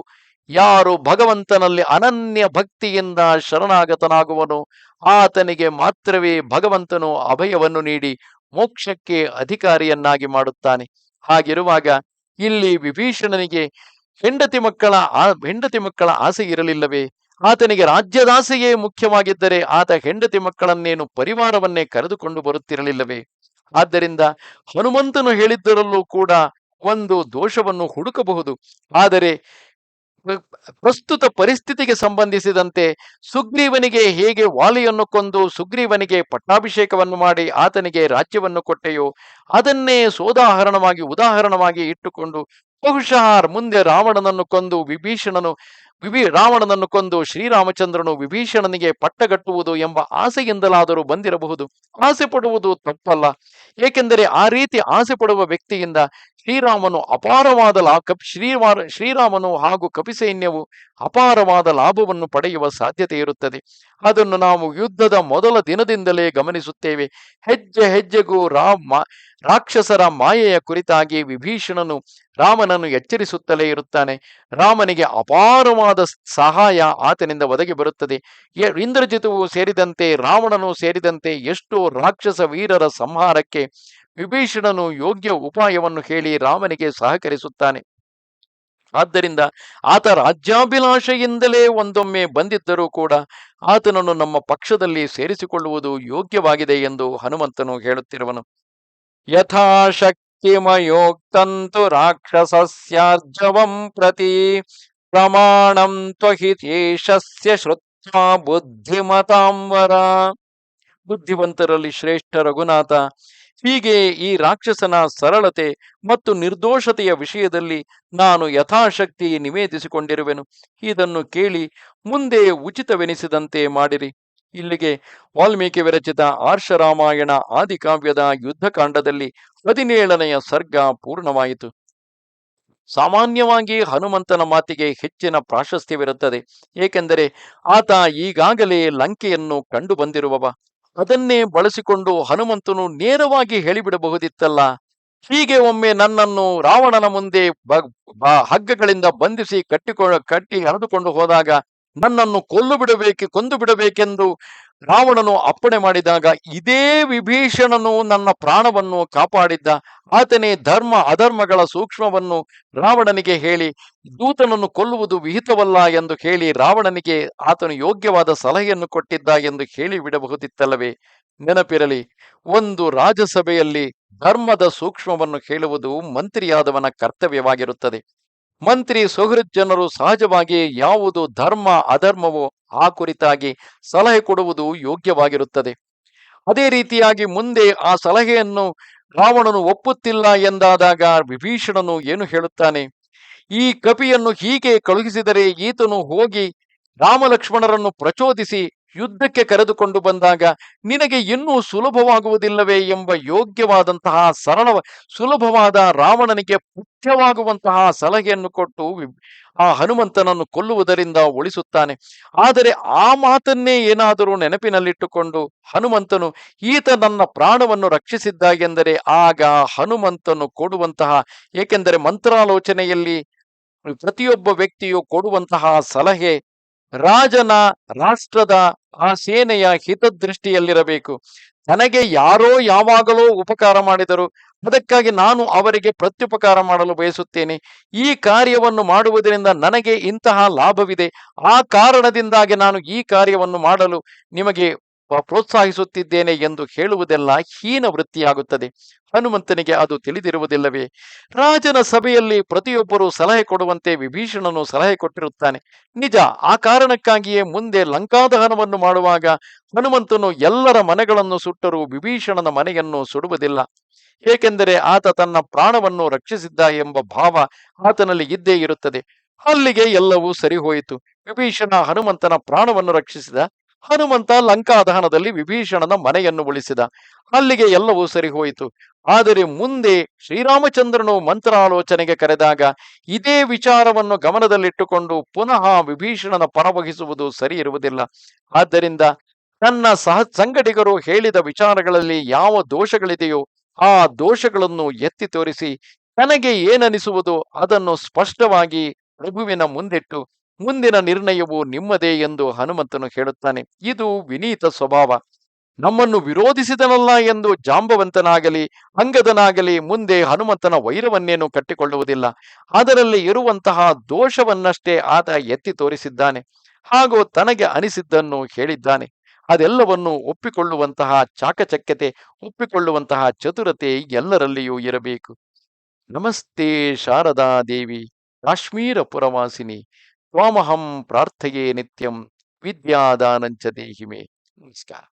ಯಾರು ಭಗವಂತನಲ್ಲಿ ಅನನ್ಯ ಭಕ್ತಿಯಿಂದ ಶರಣಾಗತನಾಗುವನು ಆತನಿಗೆ ಮಾತ್ರವೇ ಭಗವಂತನು ಅಭಯವನ್ನು ನೀಡಿ ಮೋಕ್ಷಕ್ಕೆ ಅಧಿಕಾರಿಯನ್ನಾಗಿ ಮಾಡುತ್ತಾನೆ. ಹಾಗಿರುವಾಗ ಇಲ್ಲಿ ವಿಭೀಷಣನಿಗೆ ಹೆಂಡತಿ ಮಕ್ಕಳ ಆಸೆ ಇರಲಿಲ್ಲವೇ? ಆತನಿಗೆ ರಾಜ್ಯದಾಸೆಯೇ ಮುಖ್ಯವಾಗಿದ್ದರೆ ಆತ ಹೆಂಡತಿ ಮಕ್ಕಳನ್ನೇನು ಪರಿವಾರವನ್ನೇ ಕರೆದುಕೊಂಡು ಬರುತ್ತಿರಲಿಲ್ಲವೇ? ಆದ್ದರಿಂದ ಹನುಮಂತನು ಹೇಳಿದ್ದರಲ್ಲೂ ಕೂಡ ಒಂದು ದೋಷವನ್ನು ಹುಡುಕಬಹುದು. ಆದರೆ ಪ್ರಸ್ತುತ ಪರಿಸ್ಥಿತಿಗೆ ಸಂಬಂಧಿಸಿದಂತೆ ಸುಗ್ರೀವನಿಗೆ ಹೇಗೆ ವಾಲಿಯನ್ನು ಕೊಂದು ಸುಗ್ರೀವನಿಗೆ ಪಟ್ಟಾಭಿಷೇಕವನ್ನು ಮಾಡಿ ಆತನಿಗೆ ರಾಜ್ಯವನ್ನು ಕೊಟ್ಟೆಯೋ ಅದನ್ನೇ ಉದಾಹರಣವಾಗಿ ಇಟ್ಟುಕೊಂಡು ಬಹುಶಃ ಮುಂದೆ ರಾವಣನನ್ನು ಕೊಂದು ಶ್ರೀರಾಮಚಂದ್ರನು ವಿಭೀಷಣನಿಗೆ ಪಟ್ಟಗಟ್ಟುವುದು ಎಂಬ ಆಸೆಯಿಂದಲಾದರೂ ಬಂದಿರಬಹುದು. ಆಸೆ ಪಡುವುದು ತಪ್ಪಲ್ಲ. ಏಕೆಂದರೆ ಆ ರೀತಿ ಆಸೆ ಪಡುವ ವ್ಯಕ್ತಿಯಿಂದ ಶ್ರೀರಾಮನು ಹಾಗೂ ಕಪಿಸೈನ್ಯವು ಅಪಾರವಾದ ಲಾಭವನ್ನು ಪಡೆಯುವ ಸಾಧ್ಯತೆ ಇರುತ್ತದೆ. ಅದನ್ನು ನಾವು ಯುದ್ಧದ ಮೊದಲ ದಿನದಿಂದಲೇ ಗಮನಿಸುತ್ತೇವೆ. ಹೆಜ್ಜೆ ಹೆಜ್ಜೆಗೂ ರಾಕ್ಷಸರ ಮಾಯೆಯ ಕುರಿತಾಗಿ ವಿಭೀಷಣನು ರಾಮನನ್ನು ಎಚ್ಚರಿಸುತ್ತಲೇ ಇರುತ್ತಾನೆ. ರಾಮನಿಗೆ ಅಪಾರವಾದ ಸಹಾಯ ಆತನಿಂದ ಒದಗಿ ಬರುತ್ತದೆ. ಇಂದ್ರಜಿತುವು ಸೇರಿದಂತೆ ರಾವಣನು ಸೇರಿದಂತೆ ಎಷ್ಟೋ ರಾಕ್ಷಸ ವೀರರ ಸಂಹಾರಕ್ಕೆ ವಿಭೀಷಣನು ಯೋಗ್ಯ ಉಪಾಯವನ್ನು ಹೇಳಿ ರಾಮನಿಗೆ ಸಹಕರಿಸುತ್ತಾನೆ. ಆದ್ದರಿಂದ ಆತ ರಾಜ್ಯಾಭಿಲಾಷೆಯಿಂದಲೇ ಒಂದೊಮ್ಮೆ ಬಂದಿದ್ದರೂ ಕೂಡ ಆತನನ್ನು ನಮ್ಮ ಪಕ್ಷದಲ್ಲಿ ಸೇರಿಸಿಕೊಳ್ಳುವುದು ಯೋಗ್ಯವಾಗಿದೆ ಎಂದು ಹನುಮಂತನು ಹೇಳುತ್ತಿರುವನು. ಯಥಾಶಕ್ತಿಮಯೋಕ್ತಂತು ರಾಕ್ಷಸಸ್ಯಾರ್ಜವಂ ಪ್ರತಿ ಪ್ರಮಾಣಂ ತ್ವಹಿತೇಶಸ್ಯ ಶ್ರುತ್ವಾ ಬುದ್ಧಿಮತಾಂವರ. ಬುದ್ಧಿವಂತರಲ್ಲಿ ಶ್ರೇಷ್ಠ ರಘುನಾಥ, ಹೀಗೆ ಈ ರಾಕ್ಷಸನ ಸರಳತೆ ಮತ್ತು ನಿರ್ದೋಷತೆಯ ವಿಷಯದಲ್ಲಿ ನಾನು ಯಥಾಶಕ್ತಿ ನಿವೇದಿಸಿಕೊಂಡಿರುವೆನು. ಇದನ್ನು ಕೇಳಿ ಮುಂದೆ ಉಚಿತವೆನಿಸಿದಂತೆ ಮಾಡಿರಿ. ಇಲ್ಲಿಗೆ ವಾಲ್ಮೀಕಿ ವಿರಚಿತ ಆರ್ಷರಾಮಾಯಣ ಆದಿಕಾವ್ಯದ ಯುದ್ಧಕಾಂಡದಲ್ಲಿ 17ನೆಯ ಸರ್ಗ ಪೂರ್ಣವಾಯಿತು. ಸಾಮಾನ್ಯವಾಗಿ ಹನುಮಂತನ ಮಾತಿಗೆ ಹೆಚ್ಚಿನ ಪ್ರಾಶಸ್ತ್ಯವಿರುತ್ತದೆ. ಏಕೆಂದರೆ ಆತ ಈಗಾಗಲೇ ಲಂಕೆಯನ್ನು ಕಂಡು ಬಂದಿರುವವ. ಅದನ್ನೇ ಬಳಸಿಕೊಂಡು ಹನುಮಂತನು ನೇರವಾಗಿ ಹೇಳಿಬಿಡಬಹುದಿತ್ತಲ್ಲ, ಹೀಗೆ ಒಮ್ಮೆ ನನ್ನನ್ನು ರಾವಣನ ಮುಂದೆ ಹಗ್ಗಗಳಿಂದ ಬಂಧಿಸಿ ಕಟ್ಟಿ ಎಳೆದುಕೊಂಡು ಹೋದಾಗ ನನ್ನನ್ನು ಕೊಂದು ಬಿಡಬೇಕೆಂದು ರಾವಣನು ಅಪ್ಪಣೆ ಮಾಡಿದಾಗ ಇದೇ ವಿಭೀಷಣನು ನನ್ನ ಪ್ರಾಣವನ್ನು ಕಾಪಾಡಿದ್ದ. ಆತನೇ ಧರ್ಮ ಅಧರ್ಮಗಳ ಸೂಕ್ಷ್ಮವನ್ನು ರಾವಣನಿಗೆ ಹೇಳಿ ದೂತನನ್ನು ಕೊಲ್ಲುವುದು ವಿಹಿತವಲ್ಲ ಎಂದು ಹೇಳಿ ರಾವಣನಿಗೆ ಆತನು ಯೋಗ್ಯವಾದ ಸಲಹೆಯನ್ನು ಕೊಟ್ಟಿದ್ದ ಎಂದು ಹೇಳಿ ಬಿಡಬಹುದಿತ್ತಲ್ಲವೇ? ನೆನಪಿರಲಿ, ಒಂದು ರಾಜಸಭೆಯಲ್ಲಿ ಧರ್ಮದ ಸೂಕ್ಷ್ಮವನ್ನು ಹೇಳುವುದು ಮಂತ್ರಿಯಾದವನ ಕರ್ತವ್ಯವಾಗಿರುತ್ತದೆ. ಮಂತ್ರಿ ಸುಹೃದ್ ಜನರು ಸಹಜವಾಗಿ ಯಾವುದು ಧರ್ಮ ಅಧರ್ಮವೋ ಆ ಕುರಿತಾಗಿ ಸಲಹೆ ಕೊಡುವುದು ಯೋಗ್ಯವಾಗಿರುತ್ತದೆ. ಅದೇ ರೀತಿಯಾಗಿ ಮುಂದೆ ಆ ಸಲಹೆಯನ್ನು ರಾವಣನು ಒಪ್ಪುತ್ತಿಲ್ಲ ಎಂದಾದಾಗ ವಿಭೀಷಣನು ಏನು ಹೇಳುತ್ತಾನೆ? ಈ ಕಪಿಯನ್ನು ಹೀಗೆ ಕಳುಹಿಸಿದರೆ ಈತನು ಹೋಗಿ ರಾಮಲಕ್ಷ್ಮಣರನ್ನು ಪ್ರಚೋದಿಸಿ ಯುದ್ಧಕ್ಕೆ ಕರೆದುಕೊಂಡು ಬಂದಾಗ ನಿನಗೆ ಇನ್ನೂ ಸುಲಭವಾಗುವುದಿಲ್ಲವೇ ಎಂಬ ಯೋಗ್ಯವಾದಂತಹ ಸುಲಭವಾದ ರಾವಣನಿಗೆ ಪಥ್ಯವಾಗುವಂತಹ ಸಲಹೆಯನ್ನು ಕೊಟ್ಟು ಆ ಹನುಮಂತನನ್ನು ಕೊಲ್ಲುವುದರಿಂದ ಉಳಿಸುತ್ತಾನೆ. ಆದರೆ ಆ ಮಾತನ್ನೇ ಏನಾದರೂ ನೆನಪಿನಲ್ಲಿಟ್ಟುಕೊಂಡು ಹನುಮಂತನು ಈತ ನನ್ನ ಪ್ರಾಣವನ್ನು ರಕ್ಷಿಸಿದ್ದ ಎಂದರೆ ಆಗ ಹನುಮಂತನು ಕೊಡುವಂತಹ, ಏಕೆಂದರೆ ಮಂತ್ರಾಲೋಚನೆಯಲ್ಲಿ ಪ್ರತಿಯೊಬ್ಬ ವ್ಯಕ್ತಿಯು ಕೊಡುವಂತಹ ಸಲಹೆ ರಾಜನ, ರಾಷ್ಟ್ರದ, ಆ ಸೇನೆಯ ಹಿತದೃಷ್ಟಿಯಲ್ಲಿರಬೇಕು. ನನಗೆ ಯಾರೋ ಯಾವಾಗಲೋ ಉಪಕಾರ ಮಾಡಿದರು, ಅದಕ್ಕಾಗಿ ನಾನು ಅವರಿಗೆ ಪ್ರತ್ಯುಪಕಾರ ಮಾಡಲು ಬಯಸುತ್ತೇನೆ. ಈ ಕಾರ್ಯವನ್ನು ಮಾಡುವುದರಿಂದ ನನಗೆ ಇಂತಹ ಲಾಭವಿದೆ, ಆ ಕಾರಣದಿಂದಾಗಿ ನಾನು ಈ ಕಾರ್ಯವನ್ನು ಮಾಡಲು ನಿಮಗೆ ಪ್ರೋತ್ಸಾಹಿಸುತ್ತಿದ್ದೇನೆ ಎಂದು ಹೇಳುವುದೆಲ್ಲ ಹೀನ ವೃತ್ತಿಯಾಗುತ್ತದೆ. ಹನುಮಂತನಿಗೆ ಅದು ತಿಳಿದಿರುವುದಿಲ್ಲವೇ? ರಾಜನ ಸಭೆಯಲ್ಲಿ ಪ್ರತಿಯೊಬ್ಬರು ಸಲಹೆ ಕೊಡುವಂತೆ ವಿಭೀಷಣನು ಸಲಹೆ ಕೊಟ್ಟಿರುತ್ತಾನೆ, ನಿಜ. ಆ ಕಾರಣಕ್ಕಾಗಿಯೇ ಮುಂದೆ ಲಂಕಾದಹನವನ್ನು ಮಾಡುವಾಗ ಹನುಮಂತನು ಎಲ್ಲರ ಮನೆಗಳನ್ನು ಸುಟ್ಟರೂ ವಿಭೀಷಣನ ಮನೆಯನ್ನು ಸುಡುವುದಿಲ್ಲ. ಏಕೆಂದರೆ ಆತ ತನ್ನ ಪ್ರಾಣವನ್ನು ರಕ್ಷಿಸಿದ್ದ ಎಂಬ ಭಾವ ಆತನಲ್ಲಿ ಇದ್ದೇ ಇರುತ್ತದೆ. ಅಲ್ಲಿಗೆ ಎಲ್ಲವೂ ಸರಿ ಹೋಯಿತು. ವಿಭೀಷಣ ಹನುಮಂತನ ಪ್ರಾಣವನ್ನು ರಕ್ಷಿಸಿದ. ಹನುಮಂತ ಲಂಕಾದಹನದಲ್ಲಿ ವಿಭೀಷಣನ ಮನೆಯನ್ನು ಉಳಿಸಿದ. ಅಲ್ಲಿಗೆ ಎಲ್ಲವೂ ಸರಿ ಹೋಯಿತು. ಆದರೆ ಮುಂದೆ ಶ್ರೀರಾಮಚಂದ್ರನು ಮಂತ್ರಾಲೋಚನೆಗೆ ಕರೆದಾಗ ಇದೇ ವಿಚಾರವನ್ನು ಗಮನದಲ್ಲಿಟ್ಟುಕೊಂಡು ಪುನಃ ವಿಭೀಷಣನ ಪರವಹಿಸುವುದು ಸರಿ ಇರುವುದಿಲ್ಲ. ಆದ್ದರಿಂದ ತನ್ನ ಸಂಗಡಿಗರು ಹೇಳಿದ ವಿಚಾರಗಳಲ್ಲಿ ಯಾವ ದೋಷಗಳಿದೆಯೋ ಆ ದೋಷಗಳನ್ನು ಎತ್ತಿ ತೋರಿಸಿ ತನಗೆ ಏನನಿಸುವುದು ಅದನ್ನು ಸ್ಪಷ್ಟವಾಗಿ ಪ್ರಭುವಿನ ಮುಂದಿಟ್ಟು ಮುಂದಿನ ನಿರ್ಣಯವು ನಿಮ್ಮದೇ ಎಂದು ಹನುಮಂತನು ಹೇಳುತ್ತಾನೆ. ಇದು ವಿನೀತ ಸ್ವಭಾವ. ನಮ್ಮನ್ನು ವಿರೋಧಿಸಿದನಲ್ಲ ಎಂದು ಜಾಂಬವಂತನಾಗಲಿ ಅಂಗದನಾಗಲಿ ಮುಂದೆ ಹನುಮಂತನ ವೈರವನ್ನೇನು ಕಟ್ಟಿಕೊಳ್ಳುವುದಿಲ್ಲ. ಅದರಲ್ಲಿ ಇರುವಂತಹ ದೋಷವನ್ನಷ್ಟೇ ಆತ ಎತ್ತಿ ತೋರಿಸಿದ್ದಾನೆ. ಹಾಗೂ ತನಗೆ ಅನಿಸಿದ್ದನ್ನು ಹೇಳಿದ್ದಾನೆ. ಅದೆಲ್ಲವನ್ನು ಒಪ್ಪಿಕೊಳ್ಳುವಂತಹ ಚಾಕಚಕ್ಯತೆ, ಒಪ್ಪಿಕೊಳ್ಳುವಂತಹ ಚತುರತೆ ಎಲ್ಲರಲ್ಲಿಯೂ ಇರಬೇಕು. ನಮಸ್ತೆ ಶಾರದಾ ದೇವಿ, ಕಾಶ್ಮೀರ ಪುರವಾಸಿನಿ, ತ್ವಾಮಹಂ ಪ್ರಾರ್ಥಯೇ ನಿತ್ಯಂ, ವಿದ್ಯಾದಾನಂಚ ದೇಹಿಮೆ. ನಮಸ್ಕಾರ.